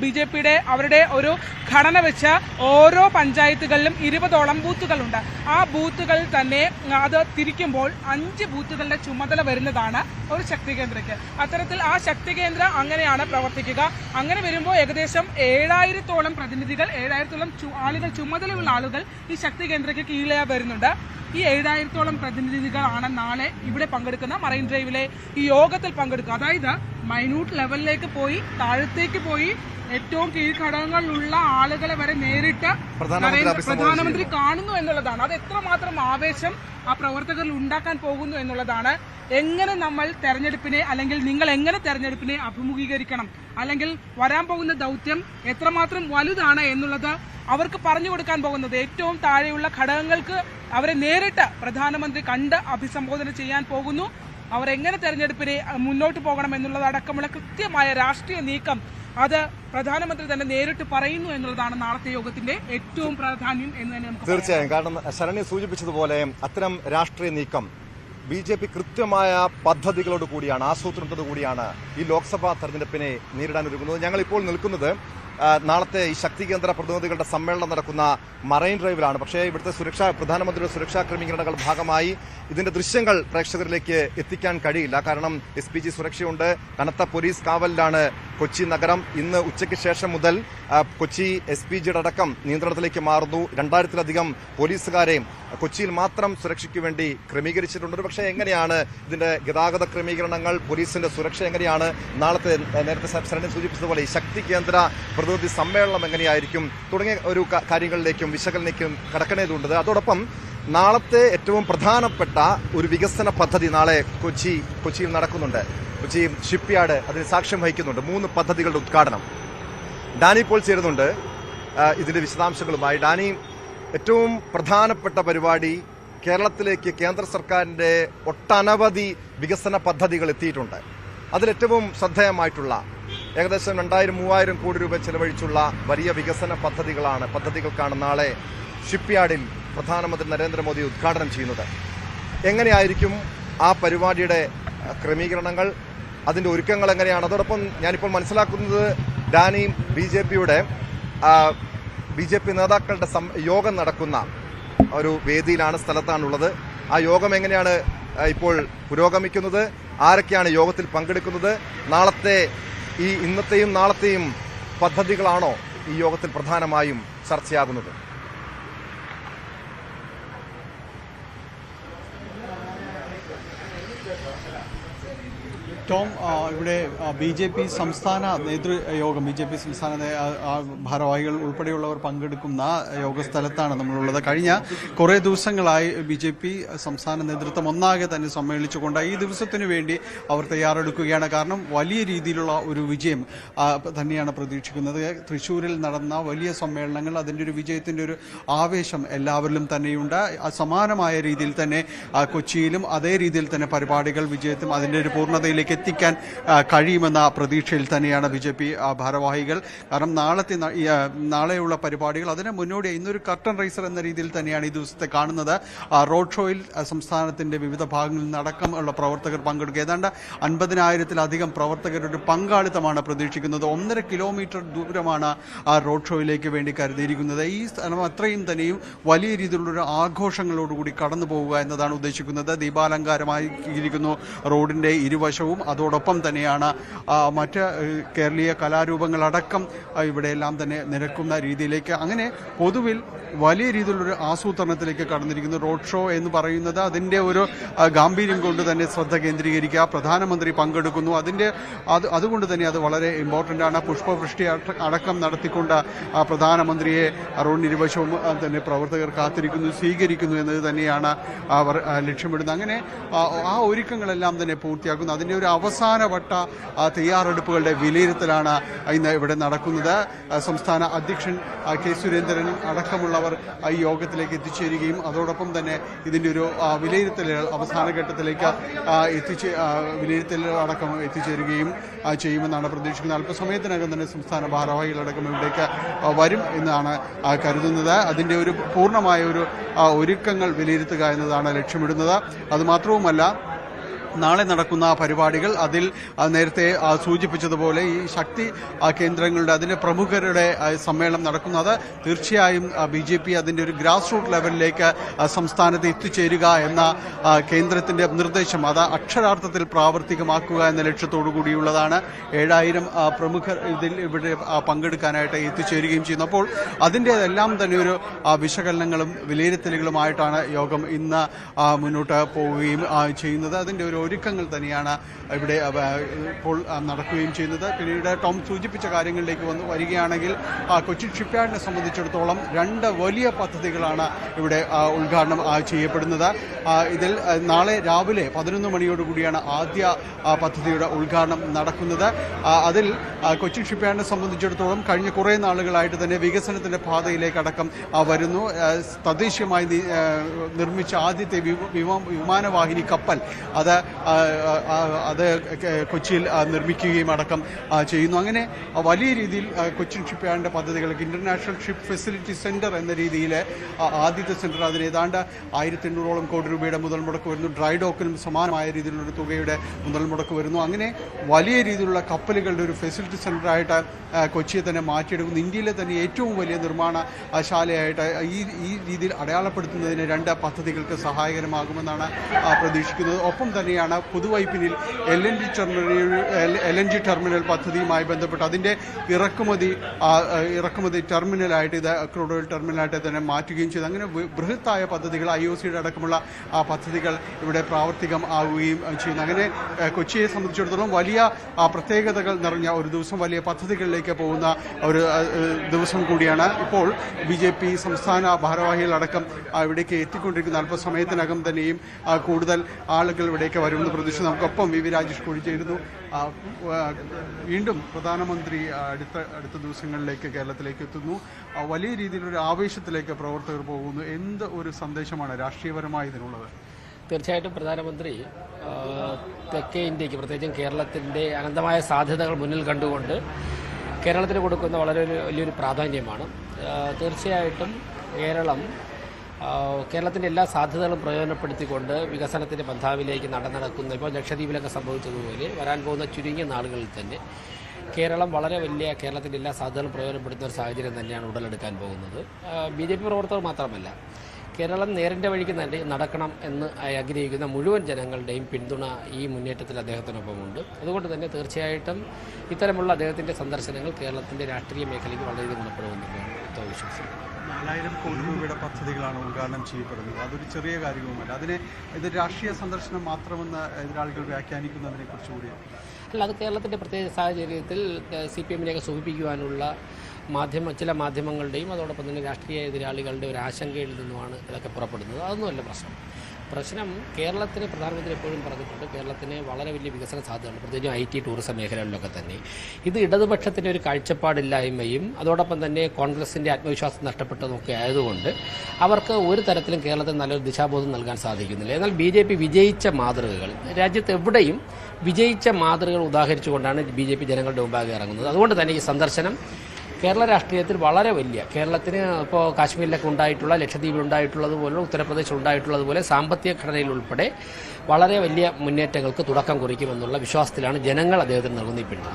BJPയുടെ അവരുടെ ഒരു ഘടന വെച്ച് ഓരോ പഞ്ചായത്തുകളിലും 20ഓളം ബൂത്തുകളുണ്ട്. ആ ബൂത്തുകൾ തന്നെ അത് തിരിക്കുമ്പോൾ 5 ബൂത്തുകളുടെ ചുമതല വരുന്നതാണ് ഒരു ശക്തി കേന്ദ്രയ്ക്ക്. അത്തരത്തിൽ ആ ശക്തി കേന്ദ്ര അങ്ങനെയാണ് പ്രവർത്തിക്കുക. അങ്ങനെ വരുമ്പോൾ ഏകദേശം 7000ഓളം പ്രതിനിധികൾ, 7000ഓളം ആളുകൾ, ചുമതലയുള്ള ആളുകൾ ഈ ശക്തി കേന്ദ്രയ്ക്ക് കീഴിൽ വരുന്നുണ്ട്. ഈ 7000ഓളം പ്രതിനിധികളാണ് നാളെ ഇവിടെ പങ്കെടുക്കുന്ന മറൈൻ ഡ്രൈവിലെ ഈ യോഗത്തിൽ പങ്കെടുക്കുക. അതായത് മൈന്യൂട്ട് ലെവലിലേക്ക് പോയി, താഴത്തേക്ക് പോയി, ഏറ്റവും കീഴ്ഘടകങ്ങളിലുള്ള ആളുകളെ വരെ നേരിട്ട് പ്രധാനമന്ത്രി കാണുന്നു എന്നുള്ളതാണ്. അത് എത്രമാത്രം ആവേശം ആ പ്രവർത്തകരിൽ ഉണ്ടാക്കാൻ പോകുന്നു എന്നുള്ളതാണ്. എങ്ങനെ നമ്മൾ തെരഞ്ഞെടുപ്പിനെ, അല്ലെങ്കിൽ നിങ്ങൾ എങ്ങനെ തെരഞ്ഞെടുപ്പിനെ അഭിമുഖീകരിക്കണം, അല്ലെങ്കിൽ വരാൻ പോകുന്ന ദൗത്യം എത്രമാത്രം വലുതാണ് എന്നുള്ളത് അവർക്ക് പറഞ്ഞു കൊടുക്കാൻ പോകുന്നത്. ഏറ്റവും താഴെയുള്ള ഘടകങ്ങൾക്ക് അവരെ നേരിട്ട് പ്രധാനമന്ത്രി കണ്ട് അഭിസംബോധന ചെയ്യാൻ പോകുന്നു. അവർ എങ്ങനെ തെരഞ്ഞെടുപ്പിനെ മുന്നോട്ട് പോകണം എന്നുള്ളതടക്കമുള്ള കൃത്യമായ രാഷ്ട്രീയ നീക്കം അത് പ്രധാനമന്ത്രി തന്നെ നേരിട്ട് പറയുന്നു എന്നുള്ളതാണ് നാളത്തെ യോഗത്തിന്റെ ഏറ്റവും പ്രാധാന്യം എന്ന് തന്നെ നമുക്ക് തീർച്ചയായും. കാരണം ശരണ്യ സൂചിപ്പിച്ചതുപോലെ അത്തരം രാഷ്ട്രീയ നീക്കം BJP കൃത്യമായ പദ്ധതികളോട് കൂടിയാണ്, ആസൂത്രണത്തോടു കൂടിയാണ് ഈ ലോക്സഭാ തെരഞ്ഞെടുപ്പിനെ നേരിടാൻ ഒരുങ്ങുന്നത്. ഞങ്ങളിപ്പോൾ നിൽക്കുന്നത് നാളത്തെ ഈ ശക്തി കേന്ദ്ര പ്രതിനിധികളുടെ സമ്മേളനം നടക്കുന്ന മറൈൻ ഡ്രൈവിലാണ്. പക്ഷേ ഇവിടുത്തെ പ്രധാനമന്ത്രിയുടെ സുരക്ഷാ ക്രമീകരണങ്ങൾ ഭാഗമായി ഇതിന്റെ ദൃശ്യങ്ങൾ പ്രേക്ഷകരിലേക്ക് എത്തിക്കാൻ കഴിയില്ല. കാരണം SPG സുരക്ഷയുണ്ട്, കനത്ത പോലീസ് കാവലിലാണ് കൊച്ചി നഗരം. ഇന്ന് ഉച്ചയ്ക്ക് ശേഷം മുതൽ കൊച്ചി SPGയുടെ അടക്കം നിയന്ത്രണത്തിലേക്ക് മാറുന്നു. 2000-ലധികം പോലീസുകാരെ കൊച്ചിയിൽ മാത്രം സുരക്ഷയ്ക്ക് വേണ്ടി ക്രമീകരിച്ചിട്ടുണ്ട്. പക്ഷേ എങ്ങനെയാണ് ഇതിന്റെ ഗതാഗത ക്രമീകരണങ്ങൾ, പോലീസിന്റെ സുരക്ഷ എങ്ങനെയാണ്, നാളത്തെ നേരത്തെ ശരണ്യ സൂചിപ്പിച്ചതുപോലെ ഈ ശക്തി കേന്ദ്ര പ്രതിനിധി സമ്മേളനം എങ്ങനെയായിരിക്കും തുടങ്ങിയ ഒരു കാര്യങ്ങളിലേക്കും വിശകലനയ്ക്കും കടക്കണേതുണ്ട്. അതോടൊപ്പം നാളത്തെ ഏറ്റവും പ്രധാനപ്പെട്ട ഒരു വികസന പദ്ധതി നാളെ കൊച്ചിയിൽ നടക്കുന്നുണ്ട്. കൊച്ചി ഷിപ്പ്യാർഡ് അതിന് സാക്ഷ്യം വഹിക്കുന്നുണ്ട്. 3 പദ്ധതികളുടെ ഉദ്ഘാടനം. ഡാനി ഇപ്പോൾ ചേരുന്നുണ്ട് ഇതിന്റെ വിശദാംശങ്ങളുമായി. ഡാനി, ഏറ്റവും പ്രധാനപ്പെട്ട പരിപാടി, കേരളത്തിലേക്ക് കേന്ദ്ര സർക്കാരിന്റെ ഒട്ടനവധി വികസന പദ്ധതികൾ എത്തിയിട്ടുണ്ട്. അതിലേറ്റവും ശ്രദ്ധേയമായിട്ടുള്ള ഏകദേശം 2000-3000 കോടി രൂപ ചെലവഴിച്ചുള്ള വലിയ വികസന പദ്ധതികൾക്കാണ് നാളെ ഷിപ്പ്യാർഡിൽ പ്രധാനമന്ത്രി നരേന്ദ്രമോദി ഉദ്ഘാടനം ചെയ്യുന്നത്. എങ്ങനെയായിരിക്കും ആ പരിപാടിയുടെ ക്രമീകരണങ്ങൾ, അതിന്റെ ഒരുക്കങ്ങൾ എങ്ങനെയാണ്? അതോടൊപ്പം ഞാനിപ്പോൾ മനസ്സിലാക്കുന്നത് ഡാനി, BJP നേതാക്കളുടെ യോഗം നടക്കുന്ന ഒരു വേദിയിലാണ്, സ്ഥലത്താണുള്ളത്. ആ യോഗം എങ്ങനെയാണ് ഇപ്പോൾ പുരോഗമിക്കുന്നത്? ആരൊക്കെയാണ് യോഗത്തിൽ പങ്കെടുക്കുന്നത്? നാളത്തെ ഇന്നത്തെയും നാളത്തെയും പദ്ധതികളാണോ ഈ യോഗത്തിൽ പ്രധാനമായും ചർച്ചയാകുന്നത്? ടോം, ഇവിടെ BJP സംസ്ഥാന നേതൃയോഗം, BJP സംസ്ഥാന ഭാരവാഹികൾ ഉൾപ്പെടെയുള്ളവർ പങ്കെടുക്കുന്ന യോഗസ്ഥലത്താണ് നമ്മളുള്ളത്. കഴിഞ്ഞ കുറേ ദിവസങ്ങളായി BJP സംസ്ഥാന നേതൃത്വം ഒന്നാകെ തന്നെ സമ്മേളിച്ചുകൊണ്ട് ഈ ദിവസത്തിനു വേണ്ടി അവർ തയ്യാറെടുക്കുകയാണ്. കാരണം വലിയ രീതിയിലുള്ള ഒരു വിജയം തന്നെയാണ് പ്രതീക്ഷിക്കുന്നത്. തൃശ്ശൂരിൽ നടന്ന വലിയ സമ്മേളനങ്ങൾ, അതിൻ്റെ ഒരു വിജയത്തിൻ്റെ ഒരു ആവേശം എല്ലാവരിലും തന്നെയുണ്ട്. സമാനമായ രീതിയിൽ തന്നെ കൊച്ചിയിലും അതേ രീതിയിൽ തന്നെ പരിപാടികൾ വിജയത്തും അതിൻ്റെ ഒരു പൂർണ്ണതയിലേക്ക് എത്തിക്കാൻ കഴിയുമെന്ന പ്രതീക്ഷയിൽ തന്നെയാണ് BJP ഭാരവാഹികൾ. കാരണം നാളെയുള്ള പരിപാടികൾ, അതിന് മുന്നോടി ഇന്നൊരു കർട്ടൻ റൈസർ എന്ന രീതിയിൽ തന്നെയാണ് ഈ ദിവസത്തെ കാണുന്നത്. റോഡ് ഷോയിൽ സംസ്ഥാനത്തിന്റെ വിവിധ ഭാഗങ്ങളിൽ നിന്നടക്കം ഉള്ള പ്രവർത്തകർ പങ്കെടുക്കുക. ഏതാണ്ട് 50,000-ലധികം പ്രവർത്തകരുടെ പങ്കാളിത്തമാണ് പ്രതീക്ഷിക്കുന്നത്. 1.5 കിലോമീറ്റർ ദൂരമാണ് ആ റോഡ് ഷോയിലേക്ക് വേണ്ടി കരുതിയിരിക്കുന്നത്. ഈ സ്ഥലം അത്രയും തന്നെയും വലിയ രീതിയിലുള്ളൊരു ആഘോഷങ്ങളോടുകൂടി കടന്നു പോവുക എന്നതാണ് ഉദ്ദേശിക്കുന്നത്. ദീപാലങ്കാരമായിരിക്കുന്നു റോഡിന്റെ ഇരുവശവും. അതോടൊപ്പം തന്നെയാണ് മറ്റ് കേരളീയ കലാരൂപങ്ങളടക്കം ഇവിടെയെല്ലാം തന്നെ നിരക്കുന്ന രീതിയിലേക്ക്, അങ്ങനെ പൊതുവിൽ വലിയ രീതിയിലുള്ളൊരു ആസൂത്രണത്തിലേക്ക് കടന്നിരിക്കുന്നു. റോഡ് ഷോ എന്ന് പറയുന്നത് അതിൻ്റെ ഒരു ഗാംഭീര്യം കൊണ്ട് തന്നെ ശ്രദ്ധ കേന്ദ്രീകരിക്കുക. പ്രധാനമന്ത്രി പങ്കെടുക്കുന്നു. അതുകൊണ്ട് തന്നെ അത് വളരെ ഇമ്പോർട്ടൻ്റ് ആണ്. പുഷ്പവൃഷ്ടി അടക്കം നടത്തിക്കൊണ്ട് പ്രധാനമന്ത്രിയെ റോഡിന് ഇരുവശവും തന്നെ പ്രവർത്തകർ കാത്തിരിക്കുന്നു, സ്വീകരിക്കുന്നു എന്നത് തന്നെയാണ് അവർ ലക്ഷ്യമിടുന്നത്. അങ്ങനെ ആ ഒരുക്കങ്ങളെല്ലാം തന്നെ പൂർത്തിയാക്കുന്നു. അതിൻ്റെ ഒരു അവസാനവട്ട തയ്യാറെടുപ്പുകളുടെ വിലയിരുത്തലാണ് ഇന്ന് ഇവിടെ നടക്കുന്നത്. സംസ്ഥാന അധ്യക്ഷൻ കെ സുരേന്ദ്രൻ അടക്കമുള്ളവർ ഈ യോഗത്തിലേക്ക് എത്തിച്ചേരുകയും അതോടൊപ്പം തന്നെ ഇതിൻ്റെ ഒരു വിലയിരുത്തലുകൾ അവസാന ഘട്ടത്തിലേക്ക് വിലയിരുത്തലുകളടക്കം എത്തിച്ചേരുകയും ചെയ്യുമെന്നാണ് പ്രതീക്ഷിക്കുന്നത്. അല്പസമയത്തിനകം തന്നെ സംസ്ഥാന ഭാരവാഹികളടക്കം ഇവിടേക്ക് വരും എന്നാണ് കരുതുന്നത്. അതിൻ്റെ ഒരു പൂർണ്ണമായ ഒരു ഒരുക്കങ്ങൾ വിലയിരുത്തുക എന്നതാണ് ലക്ഷ്യമിടുന്നത്. അതുമാത്രവുമല്ല, നാളെ നടക്കുന്ന പരിപാടികൾ, അതിൽ നേരത്തെ സൂചിപ്പിച്ചതുപോലെ ഈ ശക്തി കേന്ദ്രങ്ങളുടെ അതിൻ്റെ പ്രമുഖരുടെ സമ്മേളനം നടക്കുന്നത് തീർച്ചയായും BJP അതിൻ്റെ ഒരു ഗ്രാസ് റൂട്ട് ലെവലിലേക്ക് സംസ്ഥാനത്ത് എത്തിച്ചേരുക എന്ന കേന്ദ്രത്തിൻ്റെ നിർദ്ദേശം അത് അക്ഷരാർത്ഥത്തിൽ പ്രാവർത്തികമാക്കുക എന്ന ലക്ഷ്യത്തോടു കൂടിയുള്ളതാണ്. 7000 പ്രമുഖർ ഇവിടെ പങ്കെടുക്കാനായിട്ട് എത്തിച്ചേരുകയും ചെയ്യുന്നു. അപ്പോൾ അതിൻ്റെതെല്ലാം തന്നെ ഒരു വിശകലനങ്ങളും വിലയിരുത്തലുകളുമായിട്ടാണ് യോഗം ഇന്ന് മുന്നോട്ട് പോവുകയും ചെയ്യുന്നത്. അതിൻ്റെ ഒരു ഒരുക്കങ്ങൾ തന്നെയാണ് ഇവിടെ ഇപ്പോൾ നടക്കുകയും ചെയ്യുന്നത്. പിന്നീട് ടോം സൂചിപ്പിച്ച കാര്യങ്ങളിലേക്ക് വരികയാണെങ്കിൽ, കൊച്ചി ഷിപ്പ്യാർഡിനെ സംബന്ധിച്ചിടത്തോളം 2 വലിയ പദ്ധതികളാണ് ഇവിടെ ഉദ്ഘാടനം ചെയ്യപ്പെടുന്നത്. ഇതിൽ നാളെ രാവിലെ 11 മണിയോടുകൂടിയാണ് ആദ്യ പദ്ധതിയുടെ ഉദ്ഘാടനം നടക്കുന്നത്. അതിൽ കൊച്ചി ഷിപ്പ്യാർഡിനെ സംബന്ധിച്ചിടത്തോളം കഴിഞ്ഞ കുറേ നാളുകളായിട്ട് തന്നെ വികസനത്തിന്റെ പാതയിലേക്ക് അടക്കം വരുന്നു. തദ്ദേശീയമായി നിർമ്മിച്ച ആദ്യത്തെ വിമാനവാഹിനി കപ്പൽ അത് അത് കൊച്ചിയിൽ നിർമ്മിക്കുകയും അടക്കം ചെയ്യുന്നു. അങ്ങനെ വലിയ രീതിയിൽ കൊച്ചിൻ ഷിപ്പ്യാർഡിൻ്റെ പദ്ധതികൾക്ക് ഇന്റർനാഷണൽ ഷിപ്പ് ഫെസിലിറ്റി സെന്റർ എന്ന രീതിയിൽ ആദ്യത്തെ സെന്റർ അതിന് ഏതാണ്ട് 1800 കോടി രൂപയുടെ മുതൽ മുടക്ക് വരുന്നു. ഡ്രൈ ഡോക്കിനും സമാനമായ രീതിയിലുള്ളൊരു തുകയുടെ മുതൽ മുടക്ക് വരുന്നു. അങ്ങനെ വലിയ രീതിയിലുള്ള കപ്പലുകളുടെ ഒരു ഫെസിലിറ്റി സെന്ററായിട്ട് കൊച്ചിയെ തന്നെ മാറ്റിയെടുക്കുന്നു. ഇന്ത്യയിലെ തന്നെ ഏറ്റവും വലിയ നിർമ്മാണ ശാലയായിട്ട് ഈ രീതിയിൽ അടയാളപ്പെടുത്തുന്നതിന് 2 പദ്ധതികൾക്ക് സഹായകരമാകുമെന്നാണ് പ്രതീക്ഷിക്കുന്നത്. ഒപ്പം തന്നെയാണ് പുതുവൈപ്പിനിൽ LNG ടെർമിനൽ പദ്ധതിയുമായി ബന്ധപ്പെട്ട് അതിൻ്റെ ഇറക്കുമതി ടെർമിനലായിട്ട് ഇത് ക്രൂഡ് ഓയിൽ ടെർമിനലായിട്ട് തന്നെ മാറ്റുകയും ചെയ്തു. അങ്ങനെ ബൃഹത്തായ പദ്ധതികൾ IOCയുടെ അടക്കമുള്ള പദ്ധതികൾ ഇവിടെ പ്രാവർത്തികം ആവുകയും ചെയ്യുന്നു. അങ്ങനെ കൊച്ചിയെ സംബന്ധിച്ചിടത്തോളം വലിയ പ്രത്യേകതകൾ നിറഞ്ഞ ഒരു ദിവസം, വലിയ പദ്ധതികളിലേക്ക് പോകുന്ന ഒരു ദിവസം കൂടിയാണ്. ഇപ്പോൾ BJP സംസ്ഥാന ഭാരവാഹികളടക്കം ഇവിടേക്ക് എത്തിക്കൊണ്ടിരിക്കുന്ന അല്പസമയത്തിനകം തന്നെയും കൂടുതൽ ആളുകൾ ഇവിടേക്ക് വരുമെന്ന് പ്രതീക്ഷിച്ച് നമുക്കൊപ്പം VV രാജേഷ് കൂടി ചേരുന്നു. വീണ്ടും പ്രധാനമന്ത്രി അടുത്ത ദിവസങ്ങളിലേക്ക് കേരളത്തിലേക്ക് എത്തുന്നു. വലിയ രീതിയിലൊരു ആവേശത്തിലേക്ക് പ്രവർത്തകർ പോകുന്നു. എന്ത് ഒരു സന്ദേശമാണ് രാഷ്ട്രീയപരമായി ഇതിനുള്ളത്? തീർച്ചയായിട്ടും പ്രധാനമന്ത്രി തെക്കേ ഇന്ത്യക്ക്, പ്രത്യേകിച്ചും കേരളത്തിൻ്റെ അനന്തമായ സാധ്യതകൾ മുന്നിൽ കണ്ടുകൊണ്ട് കേരളത്തിന് കൊടുക്കുന്ന വളരെ വലിയൊരു പ്രാധാന്യമാണ്. തീർച്ചയായിട്ടും കേരളത്തിൻ്റെ എല്ലാ സാധ്യതകളും പ്രയോജനപ്പെടുത്തിക്കൊണ്ട് വികസനത്തിൻ്റെ പന്ഥാവിലേക്ക് നടക്കുന്ന, ഇപ്പോൾ ലക്ഷദ്വീപിലൊക്കെ സംഭവിച്ചതുപോലെ വരാൻ പോകുന്ന ചുരുങ്ങിയ നാളുകളിൽ തന്നെ കേരളത്തിൻ്റെ എല്ലാ സാധ്യതകളും പ്രയോജനപ്പെടുത്തുന്ന ഒരു സാഹചര്യം തന്നെയാണ് ഉടലെടുക്കാൻ പോകുന്നത്. BJP പ്രവർത്തകർ മാത്രമല്ല, കേരളം നേരിൻ്റെ വഴിക്ക് നടക്കണം എന്ന് ആഗ്രഹിക്കുന്ന മുഴുവൻ ജനങ്ങളുടെയും പിന്തുണ ഈ മുന്നേറ്റത്തിൽ അദ്ദേഹത്തിനൊപ്പമുണ്ട്. അതുകൊണ്ട് തന്നെ തീർച്ചയായിട്ടും ഇത്തരമുള്ള അദ്ദേഹത്തിൻ്റെ സന്ദർശനങ്ങൾ കേരളത്തിൻ്റെ രാഷ്ട്രീയ മേഖലയ്ക്ക് വളരെയധികം ഗുണപ്പെടുമെന്നാണ് വിശ്വസിക്കുന്നത്. 4000 കോടി രൂപയുടെ പദ്ധതികളാണ് ഉദ്ഘാടനം ചെയ്യപ്പെടുന്നത്. അതൊരു ചെറിയ കാര്യവുമല്ല. ഇത് രാഷ്ട്രീയ സന്ദർശനം മാത്രമെന്ന് എതിരാളികൾ വ്യാഖ്യാനിക്കുന്നതിനെ കുറിച്ച് കൂടിയാണ്. അല്ല, അത് കേരളത്തിൻ്റെ പ്രത്യേക സാഹചര്യത്തിൽ CPM-നെയൊക്കെ സുഖിപ്പിക്കുവാനുള്ള ചില മാധ്യമങ്ങളുടെയും അതോടൊപ്പം തന്നെ രാഷ്ട്രീയ എതിരാളികളുടെ ഒരു ആശങ്കയിൽ നിന്നുമാണ് ഇതൊക്കെ പുറപ്പെടുന്നത്. അതൊന്നുമല്ല പ്രശ്നം. കേരളത്തിന് പ്രധാനമന്ത്രി എപ്പോഴും പറഞ്ഞിട്ടുണ്ട്, കേരളത്തിന് വളരെ വലിയ വികസന സാധ്യതയുണ്ട്, പ്രത്യേകിച്ചും IT, ടൂറിസം മേഖലകളിലൊക്കെ തന്നെ. ഇത് ഇടതുപക്ഷത്തിൻ്റെ ഒരു കാഴ്ചപ്പാടില്ലായ്മയും അതോടൊപ്പം തന്നെ കോൺഗ്രസിൻ്റെ ആത്മവിശ്വാസം നഷ്ടപ്പെട്ടതുമൊക്കെ ആയതുകൊണ്ട് അവർക്ക് ഒരു തരത്തിലും കേരളത്തിന് നല്ലൊരു ദിശാബോധം നൽകാൻ സാധിക്കുന്നില്ല. എന്നാൽ BJP വിജയിച്ച മാതൃകകൾ, രാജ്യത്ത് എവിടെയും വിജയിച്ച മാതൃകകൾ ഉദാഹരിച്ചുകൊണ്ടാണ് BJP ജനങ്ങളുടെ മുമ്പാകെ ഇറങ്ങുന്നത്. അതുകൊണ്ട് തന്നെ ഈ സന്ദർശനം കേരള രാഷ്ട്രീയത്തിൽ വളരെ വലിയ, കേരളത്തിന് ഇപ്പോൾ കാശ്മീരിലൊക്കെ ഉണ്ടായിട്ടുള്ള, ലക്ഷദ്വീപിൽ ഉണ്ടായിട്ടുള്ളതുപോലെ, ഉത്തർപ്രദേശിൽ ഉണ്ടായിട്ടുള്ളതുപോലെ സാമ്പത്തിക ഘടനയിൽ ഉൾപ്പെടെ വളരെ വലിയ മുന്നേറ്റങ്ങൾക്ക് തുടക്കം കുറിക്കുമെന്നുള്ള വിശ്വാസത്തിലാണ് ജനങ്ങൾ അദ്ദേഹത്തിന് നൽകുന്ന ഈ പിന്തുണ.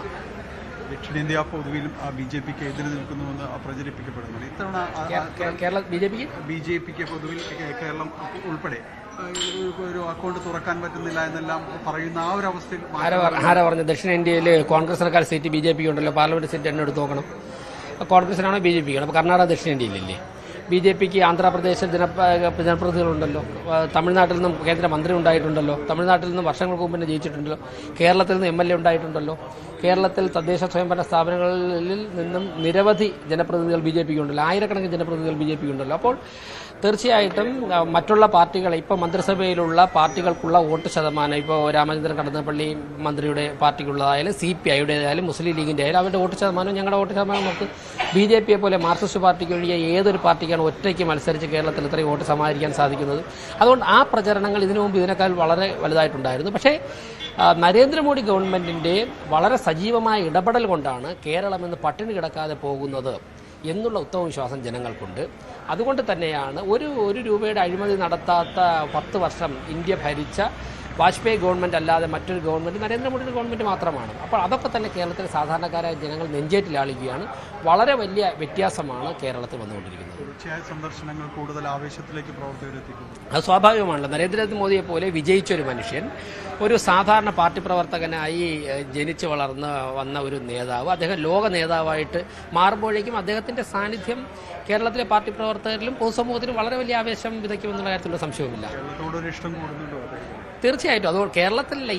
ദക്ഷിണേന്ത്യ പൊതുവിലും BJPക്ക് എതിരെ നിൽക്കുന്നുവെന്ന് പ്രചരിപ്പിക്കപ്പെടുന്നുണ്ട്. ഇത്തവണ BJPക്ക് പൊതുവിൽ കേരളം ഉൾപ്പെടെ ഒരു അക്കൗണ്ട് തുറക്കാൻ പറ്റുന്നില്ല എന്നെല്ലാം പറയുന്ന ആ ഒരു അവസ്ഥയിൽ ആരാ പറഞ്ഞു? ദക്ഷിണേന്ത്യയിൽ കോൺഗ്രസിനേക്കാൾ സീറ്റ് BJPക്ക് ഉണ്ടല്ലോ. പാർലമെന്റ് സീറ്റ് എന്നെ എടുത്ത് നോക്കണം. കോൺഗ്രസിനാണോ BJPക്കാണോ? അപ്പോൾ കർണാടക ദക്ഷിണേന്ത്യയിലില്ലേ? BJPക്ക് ആന്ധ്രാപ്രദേശിൽ ജനപ്രതിനിധികളുണ്ടല്ലോ. തമിഴ്നാട്ടിൽ നിന്നും കേന്ദ്രമന്ത്രി ഉണ്ടായിട്ടുണ്ടല്ലോ. തമിഴ്നാട്ടിൽ നിന്നും വർഷങ്ങൾക്ക് മുമ്പ് തന്നെ ജയിച്ചിട്ടുണ്ടല്ലോ. കേരളത്തിൽ നിന്ന് MLA ഉണ്ടായിട്ടുണ്ടല്ലോ. കേരളത്തിൽ തദ്ദേശ സ്വയംഭരണ സ്ഥാപനങ്ങളിൽ നിന്നും നിരവധി ജനപ്രതിനിധികൾ BJPക്ക് ഉണ്ടല്ലോ. ആയിരക്കണക്കിന് ജനപ്രതിനിധികൾ BJPക്ക് ഉണ്ടല്ലോ. അപ്പോൾ തീർച്ചയായിട്ടും മറ്റുള്ള പാർട്ടികളെ, ഇപ്പോൾ മന്ത്രിസഭയിലുള്ള പാർട്ടികൾക്കുള്ള വോട്ട് ശതമാനം, ഇപ്പോൾ രാമചന്ദ്രൻ കടന്നപ്പള്ളി മന്ത്രിയുടെ പാർട്ടിക്കുള്ളതായാലും CPIയുടേതായാലും മുസ്ലിം ലീഗിൻ്റെ ആയാലും അവരുടെ വോട്ട് ശതമാനം, ഞങ്ങളുടെ വോട്ട് ശതമാനം നമുക്ക് BJPയെ പോലെ മാർക്സിസ്റ്റ് പാർട്ടിക്ക് ഒഴികെ ഏതൊരു പാർട്ടിക്കാണ് ഒറ്റയ്ക്ക് മത്സരിച്ച് കേരളത്തിൽ ഇത്രയും വോട്ട് സമാഹരിക്കാൻ സാധിക്കുന്നത്? അതുകൊണ്ട് ആ പ്രചരണങ്ങൾ ഇതിനു മുമ്പ് ഇതിനേക്കാൾ വളരെ വലുതായിട്ടുണ്ടായിരുന്നു. പക്ഷേ നരേന്ദ്രമോദി ഗവൺമെൻറ്റിൻ്റെ വളരെ സജീവമായ ഇടപെടൽ കൊണ്ടാണ് കേരളം ഇന്ന് പട്ടിണി കിടക്കാതെ പോകുന്നത് എന്നുള്ള ഉത്തമ വിശ്വാസം ജനങ്ങൾക്കുണ്ട്. അതുകൊണ്ട് തന്നെയാണ് ഒരു രൂപയുടെ അഴിമതി നടത്താത്ത 10 വർഷം ഇന്ത്യ ഭരിച്ച വാജ്പേയി ഗവൺമെൻറ് അല്ലാതെ മറ്റൊരു ഗവൺമെൻറ് നരേന്ദ്രമോദിയുടെ ഗവൺമെൻറ് മാത്രമാണ്. അപ്പോൾ അതൊക്കെ തന്നെ കേരളത്തിലെ സാധാരണക്കാരായ ജനങ്ങൾ നെഞ്ചേറ്റിലാളിക്കുകയാണ്. വളരെ വലിയ വ്യത്യാസമാണ് കേരളത്തിൽ വന്നുകൊണ്ടിരിക്കുന്നത്. സന്ദർശനങ്ങൾ കൂടുതൽ ആവേശത്തിലേക്ക് പ്രവർത്തകരെത്തിക്കുന്നു. അത് സ്വാഭാവികമാണല്ലോ. നരേന്ദ്രമോദിയെ പോലെ വിജയിച്ചൊരു മനുഷ്യൻ, ഒരു സാധാരണ പാർട്ടി പ്രവർത്തകനായി ജനിച്ചു വളർന്ന് വന്ന ഒരു നേതാവ്, അദ്ദേഹം ലോക നേതാവായിട്ട് മാറുമ്പോഴേക്കും അദ്ദേഹത്തിൻ്റെ സാന്നിധ്യം കേരളത്തിലെ പാർട്ടി പ്രവർത്തകരിലും പൊതുസമൂഹത്തിലും വളരെ വലിയ ആവേശം വിതയ്ക്കുമെന്നുള്ള കാര്യത്തിലുള്ള സംശയവുമില്ല. തീർച്ചയായിട്ടും. അതുകൊണ്ട് കേരളത്തിലല്ല,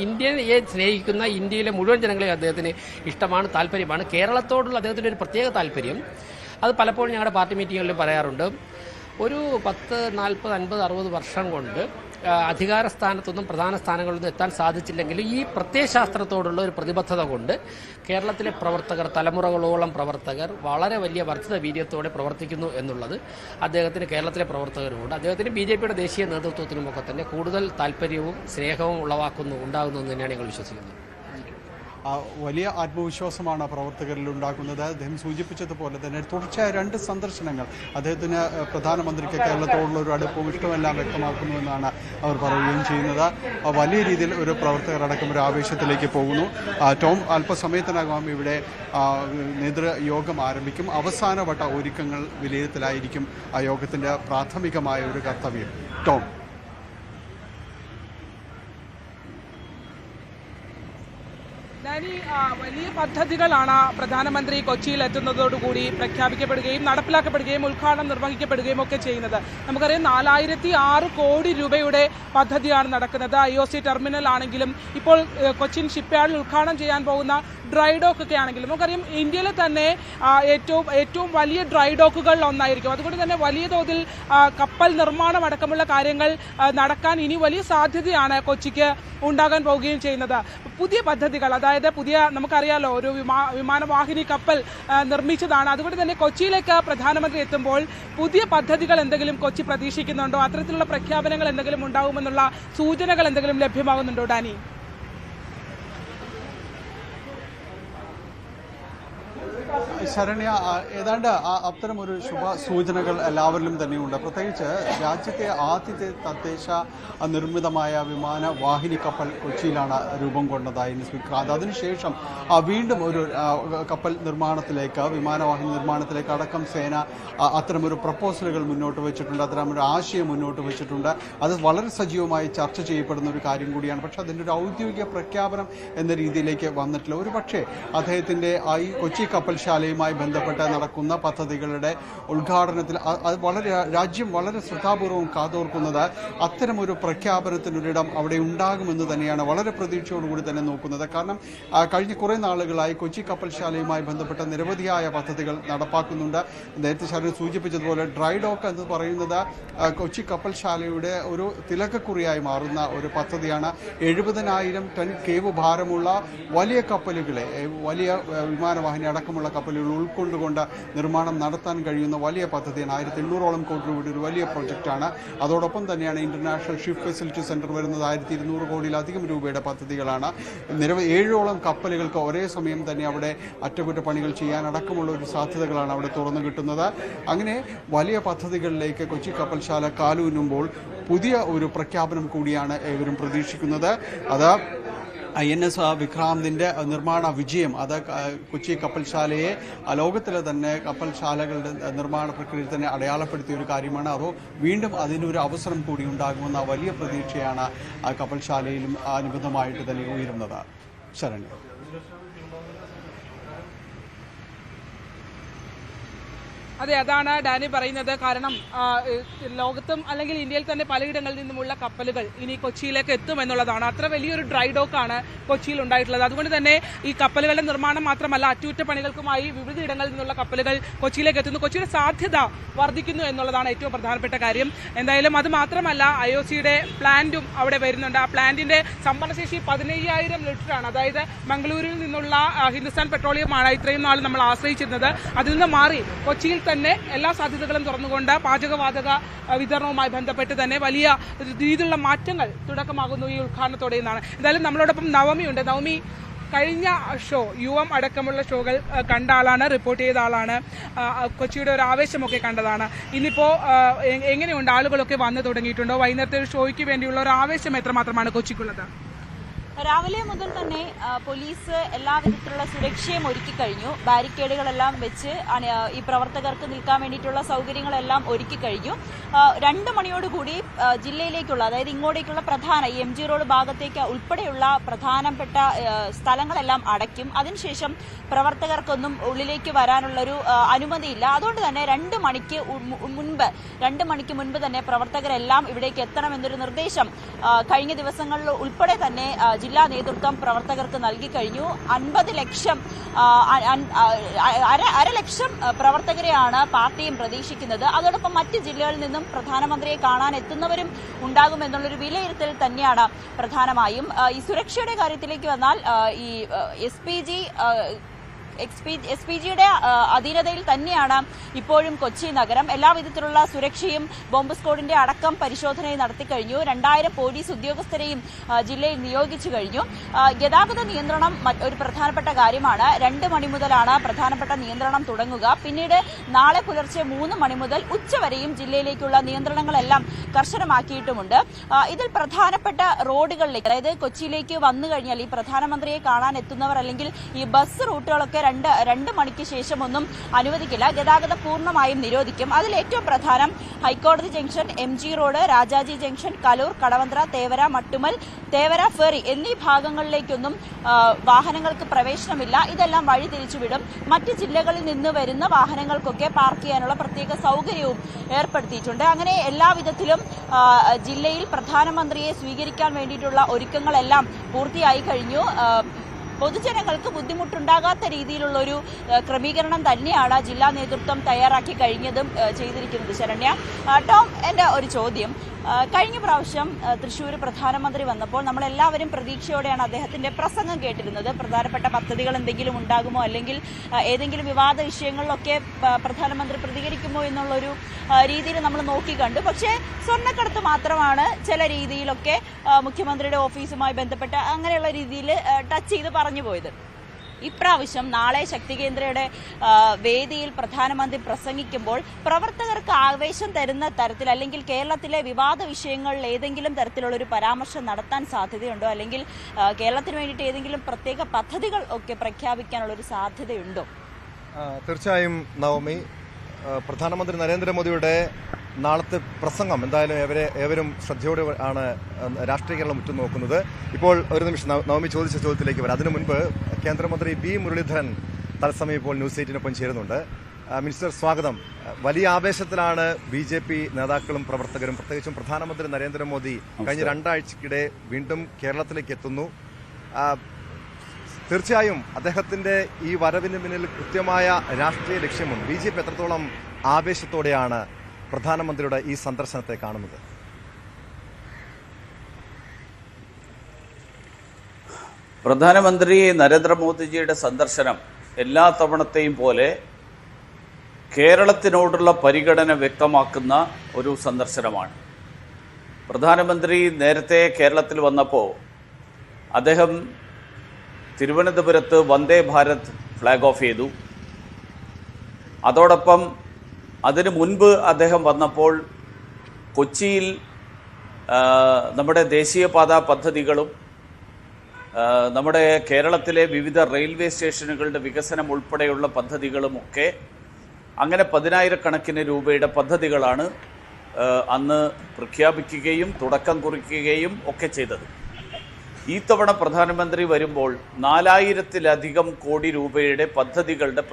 ഇന്ത്യയെ സ്നേഹിക്കുന്ന ഇന്ത്യയിലെ മുഴുവൻ ജനങ്ങളെയും അദ്ദേഹത്തിന് ഇഷ്ടമാണ്, താല്പര്യമാണ്. കേരളത്തോടുള്ള അദ്ദേഹത്തിൻ്റെ ഒരു പ്രത്യേക താല്പര്യം, അത് പലപ്പോഴും ഞങ്ങളുടെ പാർട്ടി മീറ്റിങ്ങുകളിൽ പറയാറുണ്ട്. ഒരു 10, 40, 50, 60 വർഷം കൊണ്ട് അധികാര സ്ഥാനത്തൊന്നും പ്രധാന സ്ഥാനങ്ങളിലൊന്നും എത്താൻ സാധിച്ചില്ലെങ്കിലും ഈ പ്രത്യയശാസ്ത്രത്തോടുള്ള ഒരു പ്രതിബദ്ധത കൊണ്ട് കേരളത്തിലെ പ്രവർത്തകർ, തലമുറകളോളം പ്രവർത്തകർ വളരെ വലിയ വർദ്ധിത വീര്യത്തോടെ പ്രവർത്തിക്കുന്നു എന്നുള്ളത് അദ്ദേഹത്തിന് കേരളത്തിലെ പ്രവർത്തകരുമുണ്ട്. അദ്ദേഹത്തിന് BJPയുടെ ദേശീയ നേതൃത്വത്തിനുമൊക്കെ തന്നെ കൂടുതൽ താല്പര്യവും സ്നേഹവും ഉണ്ടാകുന്നു എന്ന് തന്നെയാണ് ഞങ്ങൾ വിശ്വസിക്കുന്നത്. വലിയ ആത്മവിശ്വാസമാണ് പ്രവർത്തകരിൽ ഉണ്ടാക്കുന്നത്. അദ്ദേഹം സൂചിപ്പിച്ചതുപോലെ തന്നെ തുടർച്ചയായ 2 സന്ദർശനങ്ങൾ അദ്ദേഹത്തിന് പ്രധാനമന്ത്രിക്ക് കേരളത്തോടുള്ള ഒരു അടുപ്പവും ഇഷ്ടമെല്ലാം വ്യക്തമാക്കുന്നുവെന്നാണ് അവർ പറയുകയും ചെയ്യുന്നത്. വലിയ രീതിയിൽ ഒരു പ്രവർത്തകരടക്കം ഒരു ആവേശത്തിലേക്ക് പോകുന്നു. ടോം, അല്പസമയത്തിനകം ഇവിടെ നേതൃയോഗം ആരംഭിക്കും. അവസാനവട്ട ഒരുക്കങ്ങൾ വിലയിരുത്തലായിരിക്കും ആ യോഗത്തിൻ്റെ പ്രാഥമികമായ ഒരു കർത്തവ്യം. ടോം. വലിയ പദ്ധതികളാണ് പ്രധാനമന്ത്രി കൊച്ചിയിൽ എത്തുന്നതോടുകൂടി പ്രഖ്യാപിക്കപ്പെടുകയും നടപ്പിലാക്കപ്പെടുകയും ഉദ്ഘാടനം നിർവഹിക്കപ്പെടുകയും ഒക്കെ ചെയ്യുന്നത്. നമുക്കറിയാം 4006 കോടി രൂപയുടെ പദ്ധതിയാണ് നടക്കുന്നത്. IOC ടെർമിനൽ ആണെങ്കിലും ഇപ്പോൾ കൊച്ചിൻ ഷിപ്പ്യാർഡിൽ ഉദ്ഘാടനം ചെയ്യാൻ പോകുന്ന ഡ്രൈ ഡോക്ക് ഒക്കെ ആണെങ്കിലും നമുക്കറിയാം ഇന്ത്യയിലെ തന്നെ ഏറ്റവും വലിയ ഡ്രൈ ഡോക്കുകളിൽ ഒന്നായിരിക്കും. അതുകൊണ്ട് തന്നെ വലിയ തോതിൽ കപ്പൽ നിർമ്മാണം അടക്കമുള്ള കാര്യങ്ങൾ നടക്കാൻ ഇനി വലിയ സാധ്യതയാണ് കൊച്ചിക്ക് ഉണ്ടാകാൻ പോവുകയും ചെയ്യുന്നത്. പുതിയ പദ്ധതികൾ, അതായത് നമുക്കറിയാലോ ഒരു വിമാനവാഹിനി കപ്പൽ നിർമ്മിച്ചതാണ്. അതുകൊണ്ട് തന്നെ കൊച്ചിയിലേക്ക് പ്രധാനമന്ത്രി എത്തുമ്പോൾ പുതിയ പദ്ധതികൾ എന്തെങ്കിലും കൊച്ചി പ്രതീക്ഷിക്കുന്നുണ്ടോ? അത്തരത്തിലുള്ള പ്രഖ്യാപനങ്ങൾ എന്തെങ്കിലും ഉണ്ടാകുമെന്നുള്ള സൂചനകൾ എന്തെങ്കിലും ലഭ്യമാകുന്നുണ്ടോ ഡാനി? ശരണ്യ, ഏതാണ്ട് അത്തരം ഒരു ശുഭ സൂചനകൾ എല്ലാവരിലും തന്നെയുണ്ട്. പ്രത്യേകിച്ച് രാജ്യത്തെ ആദ്യത്തെ തദ്ദേശ നിർമ്മിതമായ വിമാനവാഹിനി കപ്പൽ കൊച്ചിയിലാണ് രൂപം കൊണ്ടതായി വിക്രാന്ത്. അതിനുശേഷം വീണ്ടും ഒരു കപ്പൽ നിർമ്മാണത്തിലേക്ക്, വിമാനവാഹിനി നിർമ്മാണത്തിലേക്ക് അടക്കം സേന അത്തരമൊരു പ്രപ്പോസലുകൾ മുന്നോട്ട് വെച്ചിട്ടുണ്ട്, അത്തരമൊരു ആശയം മുന്നോട്ട് വെച്ചിട്ടുണ്ട്. അത് വളരെ സജീവമായി ചർച്ച ചെയ്യപ്പെടുന്ന ഒരു കാര്യം കൂടിയാണ്. പക്ഷേ അതിൻ്റെ ഒരു ഔദ്യോഗിക പ്രഖ്യാപനം എന്ന രീതിയിലേക്ക് വന്നിട്ടില്ല. ഒരു പക്ഷേ അദ്ദേഹത്തിൻ്റെ ഈ കൊച്ചി കപ്പൽശാലയുമായി ബന്ധപ്പെട്ട് നടക്കുന്ന പദ്ധതികളുടെ ഉദ്ഘാടനത്തിൽ രാജ്യം വളരെ ശ്രദ്ധാപൂർവം കാതോർക്കുന്നത് അത്തരമൊരു പ്രഖ്യാപനത്തിനൊരിടം അവിടെ ഉണ്ടാകുമെന്ന് തന്നെയാണ് വളരെ പ്രതീക്ഷയോടുകൂടി തന്നെ നോക്കുന്നത്. കാരണം കഴിഞ്ഞ കുറേ നാളുകളായി കൊച്ചി കപ്പൽശാലയുമായി ബന്ധപ്പെട്ട നിരവധിയായ പദ്ധതികൾ നടപ്പാക്കുന്നുണ്ട്. നേരത്തെ ശരൺ സൂചിപ്പിച്ചതുപോലെ ഡ്രൈ ഡോക്ക് എന്ന് പറയുന്നത് കൊച്ചി കപ്പൽശാലയുടെ ഒരു തിലകക്കുറിയായി മാറുന്ന ഒരു പദ്ധതിയാണ്. 70,000 ടൺ കേവ് ഭാരമുള്ള വലിയ കപ്പലുകളെ, വലിയ വിമാനവാഹിനി അടക്കമുള്ള കപ്പലുകൾ ഉൾക്കൊണ്ടുകൊണ്ട് നിർമ്മാണം നടത്താൻ കഴിയുന്ന വലിയ പദ്ധതിയാണ്. 1800ഓളം കോടി രൂപയുടെ ഒരു വലിയ പ്രൊജക്റ്റാണ്. അതോടൊപ്പം തന്നെയാണ് ഇന്റർനാഷണൽ ഷിപ്പ് ഫെസിലിറ്റി സെന്റർ വരുന്നത്. 1200 കോടിയിലധികം രൂപയുടെ പദ്ധതികളാണ്. 7ഓളം കപ്പലുകൾക്ക് ഒരേ സമയം തന്നെ അവിടെ അറ്റകുറ്റപ്പണികൾ ചെയ്യാനടക്കമുള്ള ഒരു സാധ്യതകളാണ് അവിടെ തുറന്നു കിട്ടുന്നത്. അങ്ങനെ വലിയ പദ്ധതികളിലേക്ക് കൊച്ചി കപ്പൽശാല കാലൂന്നുമ്പോൾ പുതിയ ഒരു പ്രഖ്യാപനം കൂടിയാണ് ഏവരും പ്രതീക്ഷിക്കുന്നത്. അത് INS വിക്രാന്തിൻ്റെ നിർമ്മാണ വിജയം, അത് കൊച്ചി കപ്പൽശാലയെ ലോകത്തിലെ തന്നെ കപ്പൽശാലകളുടെ നിർമ്മാണ പ്രക്രിയയിൽ തന്നെ അടയാളപ്പെടുത്തിയ ഒരു കാര്യമാണ്. അതോ വീണ്ടും അതിനൊരു അവസരം കൂടി ഉണ്ടാകുമെന്ന വലിയ പ്രതീക്ഷയാണ് കപ്പൽശാലയിലും അനുബന്ധമായിട്ട് തന്നെ ഉയരുന്നത്. ശരണ്യ. അതെ, അതാണ് ഡാനി പറയുന്നത്. കാരണം ലോകത്തും അല്ലെങ്കിൽ ഇന്ത്യയിൽ തന്നെ പലയിടങ്ങളിൽ നിന്നുമുള്ള കപ്പലുകൾ ഇനി കൊച്ചിയിലേക്ക് എത്തും എന്നുള്ളതാണ്. അത്ര വലിയൊരു ഡ്രൈ ഡോക്കാണ് കൊച്ചിയിൽ ഉണ്ടായിട്ടുള്ളത്. അതുകൊണ്ട് തന്നെ ഈ കപ്പലുകളുടെ നിർമ്മാണം മാത്രമല്ല, അറ്റകുറ്റപ്പണികൾക്കുമായി വിവിധ ഇടങ്ങളിൽ നിന്നുള്ള കപ്പലുകൾ കൊച്ചിയിലേക്ക് എത്തുന്നു. കൊച്ചിയുടെ സാധ്യത വർദ്ധിക്കുന്നു എന്നുള്ളതാണ് ഏറ്റവും പ്രധാനപ്പെട്ട കാര്യം. എന്തായാലും അത് മാത്രമല്ല, IOCയുടെ പ്ലാന്റും അവിടെ വരുന്നുണ്ട്. ആ പ്ലാന്റിന്റെ സംഭരണശേഷി 15,000 ലിറ്ററാണ്. അതായത് മംഗളൂരിൽ നിന്നുള്ള ഹിന്ദുസ്ഥാൻ പെട്രോളിയമാണ് ഇത്രയും നാൾ നമ്മൾ ആശ്രയിച്ചിരുന്നത്. അതിൽ നിന്ന് മാറി കൊച്ചിയിൽ തന്നെ എല്ലാ സാധ്യതകളും തുറന്നുകൊണ്ട് പാചകവാതക വിതരണവുമായി ബന്ധപ്പെട്ട് തന്നെ വലിയ രീതിയിലുള്ള മാറ്റങ്ങൾ തുടക്കമാകുന്നു ഈ ഉദ്ഘാടനത്തോടെ എന്നാണ്. എന്തായാലും നമ്മളോടൊപ്പം നവമിയുണ്ട്. നവമി, കഴിഞ്ഞ ഷോ UM അടക്കമുള്ള ഷോകൾ കണ്ട ആളാണ്, റിപ്പോർട്ട് ചെയ്ത ആളാണ്, കൊച്ചിയുടെ ഒരു ആവേശമൊക്കെ കണ്ടതാണ്. ഇന്നിപ്പോൾ എങ്ങനെയുണ്ട്? ആളുകളൊക്കെ വന്നു തുടങ്ങിയിട്ടുണ്ടോ? വൈകുന്നേരത്തെ ഒരു ഷോയ്ക്ക് വേണ്ടിയുള്ള ഒരു ആവേശം എത്രമാത്രമാണ് കൊച്ചിക്കുള്ളത്? രാവിലെ മുതൽ തന്നെ പോലീസ് എല്ലാവിധത്തിലുള്ള സുരക്ഷയും ഒരുക്കി കഴിഞ്ഞു. ബാരിക്കേഡുകളെല്ലാം വെച്ച് ഈ പ്രവർത്തകർക്ക് നിൽക്കാൻ വേണ്ടിയിട്ടുള്ള സൗകര്യങ്ങളെല്ലാം ഒരുക്കി കഴിഞ്ഞു. 2 മണിയോടുകൂടി ജില്ലയിലേക്കുള്ള, അതായത് ഇങ്ങോട്ടേക്കുള്ള പ്രധാന MG റോഡ് ഭാഗത്തേക്ക് ഉൾപ്പെടെയുള്ള പ്രധാനപ്പെട്ട സ്ഥലങ്ങളെല്ലാം അടയ്ക്കും. അതിനുശേഷം പ്രവർത്തകർക്കൊന്നും ഉള്ളിലേക്ക് വരാനുള്ളൊരു അനുമതിയില്ല. അതുകൊണ്ട് തന്നെ 2 മണിക്ക് മുൻപ് തന്നെ പ്രവർത്തകരെല്ലാം ഇവിടേക്ക് എത്തണമെന്നൊരു നിർദ്ദേശം കഴിഞ്ഞ ദിവസങ്ങളിൽ ഉൾപ്പെടെ തന്നെ ജില്ലാ നേതൃത്വം പ്രവർത്തകർക്ക് നൽകി കഴിഞ്ഞു. 50 ലക്ഷം അര ലക്ഷം പ്രവർത്തകരെയാണ് പാർട്ടിയും പ്രതീക്ഷിക്കുന്നത്. അതോടൊപ്പം മറ്റ് ജില്ലകളിൽ നിന്നും പ്രധാനമന്ത്രിയെ കാണാൻ എത്തുന്നവരും ഉണ്ടാകുമെന്നുള്ളൊരു വിലയിരുത്തൽ തന്നെയാണ് പ്രധാനമായും. ഈ സുരക്ഷയുടെ കാര്യത്തിലേക്ക് വന്നാൽ ഈ എസ് പി ജിയുടെ അധീനതയിൽ തന്നെയാണ് ഇപ്പോഴും കൊച്ചി നഗരം. എല്ലാവിധത്തിലുള്ള സുരക്ഷയും ബോംബ് സ്ക്വാഡിന്റെ അടക്കം പരിശോധനയും നടത്തിക്കഴിഞ്ഞു. 2000 പോലീസ് ഉദ്യോഗസ്ഥരെയും ജില്ലയിൽ നിയോഗിച്ചു കഴിഞ്ഞു. ഗതാഗത നിയന്ത്രണം ഒരു പ്രധാനപ്പെട്ട കാര്യമാണ്. 2 മണി മുതലാണ് പ്രധാനപ്പെട്ട നിയന്ത്രണം തുടങ്ങുക. പിന്നീട് നാളെ പുലർച്ചെ 3 മണി മുതൽ ഉച്ചവരെയും ജില്ലയിലേക്കുള്ള നിയന്ത്രണങ്ങളെല്ലാം കർശനമാക്കിയിട്ടുമുണ്ട്. ഇതിൽ പ്രധാനപ്പെട്ട റോഡുകളിലേക്ക്, അതായത് കൊച്ചിയിലേക്ക് വന്നു കഴിഞ്ഞാൽ ഈ പ്രധാനമന്ത്രിയെ കാണാൻ എത്തുന്നവർ അല്ലെങ്കിൽ ഈ ബസ് റൂട്ടുകളൊക്കെ 2 മണിക്ക് ശേഷമൊന്നും അനുവദിക്കില്ല. ഗതാഗതം പൂർണ്ണമായും നിരോധിക്കും. അതിൽ ഏറ്റവും പ്രധാനം ഹൈക്കോടതി junction, MG road, Rajaji junction, Kaloor, Kadavanthra, Thevara, മട്ടുമൽ, തേവര ഫെറി എന്നീ ഭാഗങ്ങളിലേക്കൊന്നും വാഹനങ്ങൾക്ക് പ്രവേശനമില്ല. ഇതെല്ലാം വഴി തിരിച്ചുവിടും. മറ്റ് ജില്ലകളിൽ നിന്ന് വരുന്ന വാഹനങ്ങൾക്കൊക്കെ പാർക്ക് ചെയ്യാനുള്ള പ്രത്യേക സൗകര്യവും ഏർപ്പെടുത്തിയിട്ടുണ്ട്. അങ്ങനെ എല്ലാവിധത്തിലും ജില്ലയിൽ പ്രധാനമന്ത്രിയെ സ്വീകരിക്കാൻ വേണ്ടിയിട്ടുള്ള ഒരുക്കങ്ങളെല്ലാം പൂർത്തിയായി കഴിഞ്ഞു. പൊതുജനങ്ങൾക്ക് ബുദ്ധിമുട്ടുണ്ടാകാത്ത രീതിയിലുള്ള ഒരു ക്രമീകരണം തന്നെയാണ് ജില്ലാ നേതൃത്വം തയ്യാറാക്കി കഴിഞ്ഞതും ചെയ്തിരിക്കുന്നത്. ശരണ്യ, ടോം, എൻ്റെ ഒരു ചോദ്യം, കഴിഞ്ഞ പ്രാവശ്യം തൃശ്ശൂർ പ്രധാനമന്ത്രി വന്നപ്പോൾ നമ്മളെല്ലാവരും പ്രതീക്ഷയോടെയാണ് അദ്ദേഹത്തിന്റെ പ്രസംഗം കേട്ടിരുന്നത്. പ്രധാനപ്പെട്ട പദ്ധതികൾ എന്തെങ്കിലും ഉണ്ടാകുമോ, അല്ലെങ്കിൽ ഏതെങ്കിലും വിവാദ വിഷയങ്ങളിലൊക്കെ പ്രധാനമന്ത്രി പ്രതികരിക്കുമോ എന്നുള്ളൊരു രീതിയിൽ നമ്മൾ നോക്കിക്കണ്ടു. പക്ഷേ സ്വർണ്ണക്കടത്ത് മാത്രമാണ് ചില രീതിയിലൊക്കെ മുഖ്യമന്ത്രിയുടെ ഓഫീസുമായി ബന്ധപ്പെട്ട് അങ്ങനെയുള്ള രീതിയിൽ ടച്ച് ചെയ്ത് പറഞ്ഞു പോയത്. ഇപ്രാവശ്യം നാളെ ശക്തി കേന്ദ്രയുടെ വേദിയിൽ പ്രധാനമന്ത്രി പ്രസംഗിക്കുമ്പോൾ പ്രവർത്തകർക്ക് ആവേശം തരുന്ന തരത്തിൽ, അല്ലെങ്കിൽ കേരളത്തിലെ വിവാദ വിഷയങ്ങളിൽ ഏതെങ്കിലും തരത്തിലുള്ളൊരു പരാമർശം നടത്താൻ സാധ്യതയുണ്ടോ, അല്ലെങ്കിൽ കേരളത്തിന് വേണ്ടിയിട്ട് ഏതെങ്കിലും പ്രത്യേക പദ്ധതികൾ ഒക്കെ പ്രഖ്യാപിക്കാനുള്ളൊരു സാധ്യതയുണ്ടോ? തീർച്ചയായും നവമി, പ്രധാനമന്ത്രി നരേന്ദ്രമോദിയുടെ നാളത്തെ പ്രസംഗം എന്തായാലും ഏവരും ശ്രദ്ധയോടെ ആണ് രാഷ്ട്രീയ കേരളം ഉറ്റുനോക്കുന്നത്. ഇപ്പോൾ ഒരു നിമിഷം നവമി ചോദിച്ച ചോദ്യത്തിലേക്ക് വരാം. അതിനു മുൻപ് കേന്ദ്രമന്ത്രി ബി മുരളീധരൻ തത്സമയം ഇപ്പോൾ ന്യൂസ് 8-നൊപ്പം ചേരുന്നുണ്ട്. മിനിസ്റ്റർ, സ്വാഗതം. വലിയ ആവേശത്തിലാണ് BJP നേതാക്കളും പ്രവർത്തകരും, പ്രത്യേകിച്ചും പ്രധാനമന്ത്രി നരേന്ദ്രമോദി കഴിഞ്ഞ 2 ആഴ്ചക്കിടെ വീണ്ടും കേരളത്തിലേക്ക് എത്തുന്നു. തീർച്ചയായും അദ്ദേഹത്തിന്റെ ഈ വരവിന് പിന്നിൽ കൃത്യമായ രാഷ്ട്രീയ ലക്ഷ്യമുണ്ട്. BJP എത്രത്തോളം ആവേശത്തോടെയാണ് പ്രധാനമന്ത്രിയുടെ ഈ സന്ദർശനത്തെ കാണുന്നത്? പ്രധാനമന്ത്രി നരേന്ദ്രമോദിജിയുടെ സന്ദർശനം എല്ലാ തവണത്തെയും പോലെ കേരളത്തിനോടുള്ള പരിഗണന വ്യക്തമാക്കുന്ന ഒരു സന്ദർശനമാണ്. പ്രധാനമന്ത്രി നേരത്തെ കേരളത്തിൽ വന്നപ്പോൾ അദ്ദേഹം തിരുവനന്തപുരത്ത് വന്ദേ ഭാരത് ഫ്ലാഗ് ഓഫ് ചെയ്തു. അതോടൊപ്പം അതിനു മുൻപ് അദ്ദേഹം വന്നപ്പോൾ കൊച്ചിയിൽ നമ്മുടെ ദേശീയപാതാ പദ്ധതികളും നമ്മുടെ കേരളത്തിലെ വിവിധ റെയിൽവേ സ്റ്റേഷനുകളുടെ വികസനം ഉൾപ്പെടെയുള്ള പദ്ധതികളുമൊക്കെ, അങ്ങനെ 10,000-കണക്കിന് രൂപയുടെ പദ്ധതികളാണ് അന്ന് പ്രഖ്യാപിക്കുകയും തുടക്കം കുറിക്കുകയും ഒക്കെ ചെയ്തത്. ഈ തവണ പ്രധാനമന്ത്രി വരുമ്പോൾ 4,000-ലധികം കോടി രൂപയുടെ പദ്ധതികളുടെ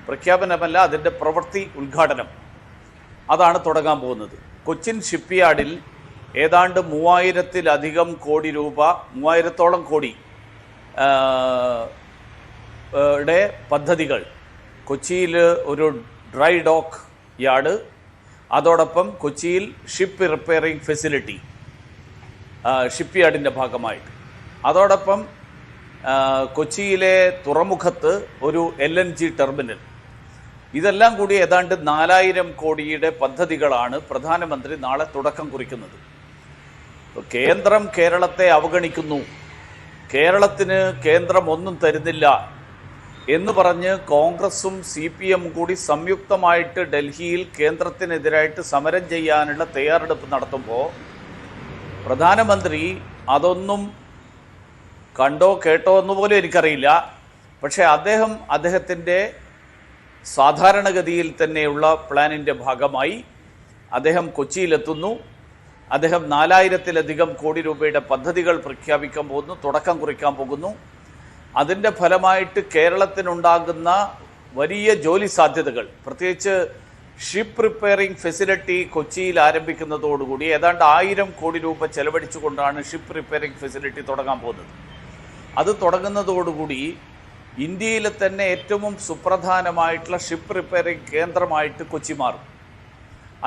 പ്രഖ്യാപനമല്ല, അതിൻ്റെ പ്രവൃത്തി ഉദ്ഘാടനം അതാണ് തുടങ്ങാൻ പോകുന്നത്. കൊച്ചിൻ ഷിപ്പ്യാർഡിൽ ഏതാണ്ട് 3,000-ലധികം കോടി രൂപ, 3,000-ഓളം കോടി പദ്ധതികൾ. കൊച്ചിയിൽ ഒരു ഡ്രൈ ഡോക്ക് യാർഡ്, അതോടൊപ്പം കൊച്ചിയിൽ ഷിപ്പ് റിപ്പയറിംഗ് ഫെസിലിറ്റി ഷിപ്പ്യാർഡിൻ്റെ ഭാഗമായിട്ട്, അതോടൊപ്പം കൊച്ചിയിലെ തുറമുഖത്ത് ഒരു LNG ടെർമിനൽ. ഇതെല്ലാം കൂടി ഏതാണ്ട് 4,000 കോടിയുടെ പദ്ധതികളാണ് പ്രധാനമന്ത്രി നാളെ തുടക്കം കുറിക്കുന്നത്. കേന്ദ്രം കേരളത്തെ അവഗണിക്കുന്നു, കേരളത്തിന് കേന്ദ്രം ഒന്നും തരുന്നില്ല എന്ന് പറഞ്ഞ് കോൺഗ്രസും CPM കൂടി സംയുക്തമായിട്ട് ഡൽഹിയിൽ കേന്ദ്രത്തിനെതിരായിട്ട് സമരം ചെയ്യാനുള്ള തയ്യാറെടുപ്പ് നടത്തുമ്പോൾ പ്രധാനമന്ത്രി അതൊന്നും കണ്ടോ കേട്ടോ എന്നുപോലും എനിക്കറിയില്ല. പക്ഷേ അദ്ദേഹത്തിൻ്റെ സാധാരണഗതിയിൽ തന്നെയുള്ള പ്ലാനിൻ്റെ ഭാഗമായി അദ്ദേഹം കൊച്ചിയിലെത്തുന്നു. അദ്ദേഹം 4,000-ലധികം കോടി രൂപയുടെ പദ്ധതികൾ പ്രഖ്യാപിക്കാൻ പോകുന്നു, തുടക്കം കുറിക്കാൻ പോകുന്നു. അതിൻ്റെ ഫലമായിട്ട് കേരളത്തിനുണ്ടാകുന്ന വലിയ ജോലി സാധ്യതകൾ, പ്രത്യേകിച്ച് ഷിപ്പ് റിപ്പയറിംഗ് ഫെസിലിറ്റി കൊച്ചിയിൽ ആരംഭിക്കുന്നതോടുകൂടി ഏതാണ്ട് 1000 കോടി രൂപ ചെലവഴിച്ചുകൊണ്ടാണ് ഷിപ്പ് റിപ്പയറിംഗ് ഫെസിലിറ്റി തുടങ്ങാൻ പോകുന്നത്. അത് തുടങ്ങുന്നതോടുകൂടി ഇന്ത്യയിലെ തന്നെ ഏറ്റവും സുപ്രധാനമായിട്ടുള്ള ഷിപ്പ് റിപ്പയറിംഗ് കേന്ദ്രമായിട്ട് കൊച്ചി മാറും.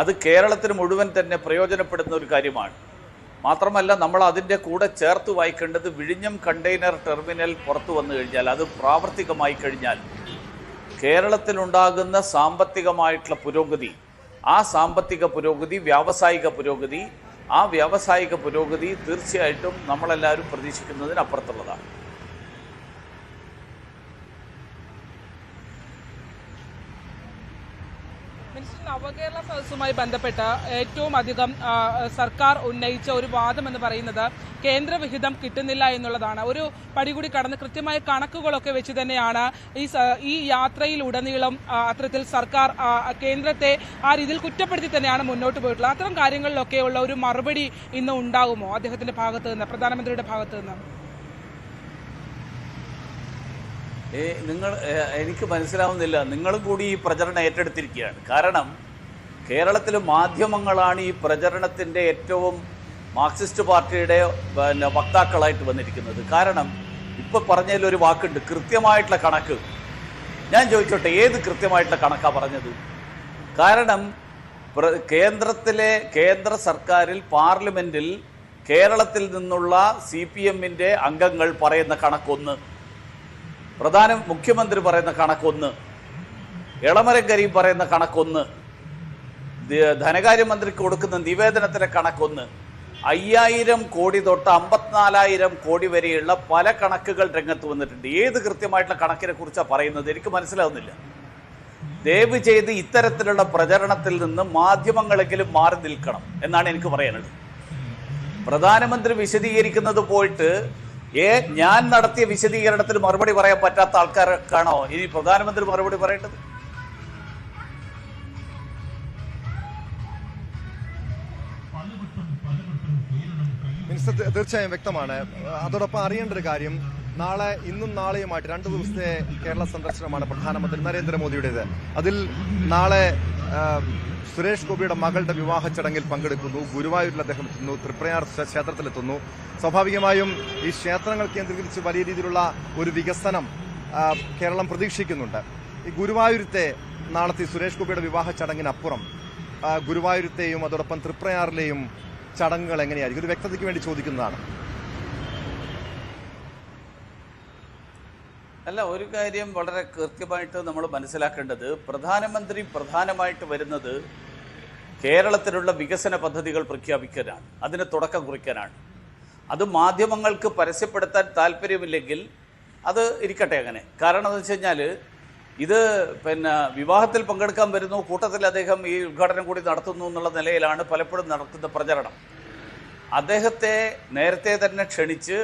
അത് കേരളത്തിന് മുഴുവൻ തന്നെ പ്രയോജനപ്പെടുന്ന ഒരു കാര്യമാണ്. മാത്രമല്ല, നമ്മൾ അതിൻ്റെ കൂടെ ചേർത്ത് വായിക്കേണ്ടത് വിഴിഞ്ഞം കണ്ടെയ്നർ ടെർമിനൽ പുറത്തു വന്നു കഴിഞ്ഞാൽ, അത് പ്രാവർത്തികമായി കഴിഞ്ഞാൽ കേരളത്തിലുണ്ടാകുന്ന സാമ്പത്തികമായിട്ടുള്ള പുരോഗതി, ആ സാമ്പത്തിക പുരോഗതി വ്യാവസായിക പുരോഗതി, ആ വ്യാവസായിക പുരോഗതി തീർച്ചയായിട്ടും നമ്മളെല്ലാവരും പ്രതീക്ഷിക്കുന്നതിനപ്പുറത്തുള്ളതാണ്. നവകേരള സദസ്സുമായി ബന്ധപ്പെട്ട് ഏറ്റവും അധികം സർക്കാർ ഉന്നയിച്ച ഒരു വാദം എന്ന് പറയുന്നത് കേന്ദ്രവിഹിതം കിട്ടുന്നില്ല എന്നുള്ളതാണ്. ഒരു പടി കൂടി കടന്ന് കൃത്യമായ കണക്കുകളൊക്കെ വെച്ച് തന്നെയാണ് ഈ യാത്രയിൽ ഉടനീളം അത്തരത്തിൽ സർക്കാർ കേന്ദ്രത്തെ ആ രീതിയിൽ കുറ്റപ്പെടുത്തി തന്നെയാണ് മുന്നോട്ട് പോയിട്ടുള്ളത്. അത്തരം കാര്യങ്ങളിലൊക്കെയുള്ള ഒരു മറുപടി ഇന്ന് ഉണ്ടാകുമോ അദ്ദേഹത്തിന്റെ ഭാഗത്ത് നിന്ന്, പ്രധാനമന്ത്രിയുടെ ഭാഗത്ത് നിന്ന്? എനിക്ക് മനസ്സിലാവുന്നില്ല. നിങ്ങളും കൂടി ഈ പ്രചരണം ഏറ്റെടുത്തിരിക്കുകയാണ്. കാരണം കേരളത്തിലെ മാധ്യമങ്ങളാണ് ഈ പ്രചരണത്തിൻ്റെ ഏറ്റവും മാർക്സിസ്റ്റ് പാർട്ടിയുടെ വക്താക്കളായിട്ട് വന്നിരിക്കുന്നത്. കാരണം ഇപ്പോൾ പറഞ്ഞതിലൊരു വാക്കുണ്ട്, കൃത്യമായിട്ടുള്ള കണക്ക്. ഞാൻ ചോദിച്ചോട്ടെ, ഏത് കൃത്യമായിട്ടുള്ള കണക്കാണ് പറഞ്ഞത്? കാരണം കേന്ദ്ര സർക്കാരിൽ പാർലമെൻറ്റിൽ കേരളത്തിൽ നിന്നുള്ള CPM-ന്റെ അംഗങ്ങൾ പറയുന്ന കണക്കൊന്ന്, മുഖ്യമന്ത്രി പറയുന്ന കണക്കൊന്ന്, എളമരം കരീം പറയുന്ന കണക്കൊന്ന്, ധനകാര്യമന്ത്രിക്ക് കൊടുക്കുന്ന നിവേദനത്തിലെ കണക്കൊന്ന്, 5000 കോടി തൊട്ട് 54,000 കോടി വരെയുള്ള പല കണക്കുകൾ രംഗത്ത് വന്നിട്ടുണ്ട്. ഏത് കൃത്യമായിട്ടുള്ള കണക്കിനെ കുറിച്ചാണ് പറയുന്നത്? എനിക്ക് മനസ്സിലാവുന്നില്ല. ദയവ് ചെയ്ത് ഇത്തരത്തിലുള്ള പ്രചരണത്തിൽ നിന്ന് മാധ്യമങ്ങളെങ്കിലും മാറി നിൽക്കണം എന്നാണ് എനിക്ക് പറയാനുള്ളത്. പ്രധാനമന്ത്രി വിശദീകരിക്കുന്നത് പോയിട്ട് ഞാൻ നടത്തിയ വിശദീകരണത്തിൽ മറുപടി പറയാൻ പറ്റാത്ത ആൾക്കാർക്കാണോ ഇനി പ്രധാനമന്ത്രി മറുപടി പറയേണ്ടത്? മിനിസ്റ്റർ, തീർച്ചയായും വ്യക്തമാണ്. അതോടൊപ്പം അറിയേണ്ട ഒരു കാര്യം, ഇന്നും നാളെയുമായിട്ട് 2 ദിവസത്തെ കേരള സന്ദർശനമാണ് പ്രധാനമന്ത്രി നരേന്ദ്രമോദിയുടേത്. അതിൽ നാളെ സുരേഷ് ഗോപിയുടെ മകളുടെ വിവാഹ ചടങ്ങിൽ പങ്കെടുക്കുന്നു, ഗുരുവായൂരിൽ അദ്ദേഹം എത്തുന്നു, തൃപ്രയാർ ക്ഷേത്രത്തിലെത്തുന്നു. സ്വാഭാവികമായും ഈ ക്ഷേത്രങ്ങൾ കേന്ദ്രീകരിച്ച് വലിയ രീതിയിലുള്ള ഒരു വികസനം കേരളം പ്രതീക്ഷിക്കുന്നുണ്ട്. ഈ ഗുരുവായൂരത്തെ നാളത്തെ സുരേഷ് ഗോപിയുടെ വിവാഹ ചടങ്ങിനപ്പുറം ഗുരുവായൂരത്തെയും അതോടൊപ്പം തൃപ്രയാറിലെയും ചടങ്ങുകൾ എങ്ങനെയായിരിക്കും? ഒരു വ്യക്തതയ്ക്ക് വേണ്ടി ചോദിക്കുന്നതാണ്. അല്ല, ഒരു കാര്യം വളരെ കൃത്യമായിട്ട് നമ്മൾ മനസ്സിലാക്കേണ്ടത്, പ്രധാനമന്ത്രി പ്രധാനമായിട്ട് വരുന്നത് കേരളത്തിലുള്ള വികസന പദ്ധതികൾ പ്രഖ്യാപിക്കാനാണ്, അതിന് തുടക്കം കുറിക്കാനാണ്. അത് മാധ്യമങ്ങൾക്ക് പരസ്യപ്പെടുത്താൻ താല്പര്യമില്ലെങ്കിൽ അത് ഇരിക്കട്ടെ അങ്ങനെ. കാരണം എന്ന് വെച്ച് കഴിഞ്ഞാൽ ഇത് വിവാഹത്തിൽ പങ്കെടുക്കാൻ വരുന്നു, കൂട്ടത്തിൽ അദ്ദേഹം ഈ ഉദ്ഘാടനം കൂടി നടത്തുന്നു എന്നുള്ള നിലയിലാണ് പലപ്പോഴും നടത്തുന്ന പ്രചരണം. അദ്ദേഹത്തെ നേരത്തെ തന്നെ ക്ഷണിച്ച്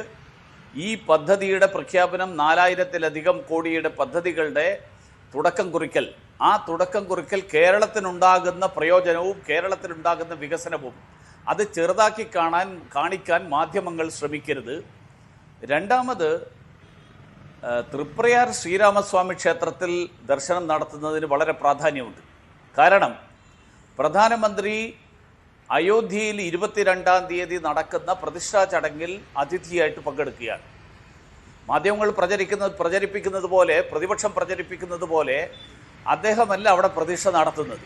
ഈ പദ്ധതിയുടെ പ്രഖ്യാപനം 4000-ലധികം കോടിയുടെ പദ്ധതികളുടെ തുടക്കം കുറിക്കൽ, ആ തുടക്കം കുറിക്കൽ കേരളത്തിനുണ്ടാകുന്ന പ്രയോജനവും കേരളത്തിനുണ്ടാകുന്ന വികസനവും അത് ചെറുതാക്കി കാണിക്കാൻ മാധ്യമങ്ങൾ ശ്രമിക്കരുത്. രണ്ടാമത്, തൃപ്രയാർ ശ്രീരാമസ്വാമി ക്ഷേത്രത്തിൽ ദർശനം നടത്തുന്നതിന് വളരെ പ്രാധാന്യമുണ്ട്. കാരണം പ്രധാനമന്ത്രി അയോധ്യയിൽ 22-ാം തീയതി നടക്കുന്ന പ്രതിഷ്ഠാ ചടങ്ങിൽ അതിഥിയായിട്ട് പങ്കെടുക്കുകയാണ്. മാധ്യമങ്ങൾ പ്രചരിപ്പിക്കുന്നത് പോലെ, പ്രതിപക്ഷം പ്രചരിപ്പിക്കുന്നത് പോലെ അദ്ദേഹമല്ല അവിടെ പ്രതിഷ്ഠ നടത്തുന്നത്.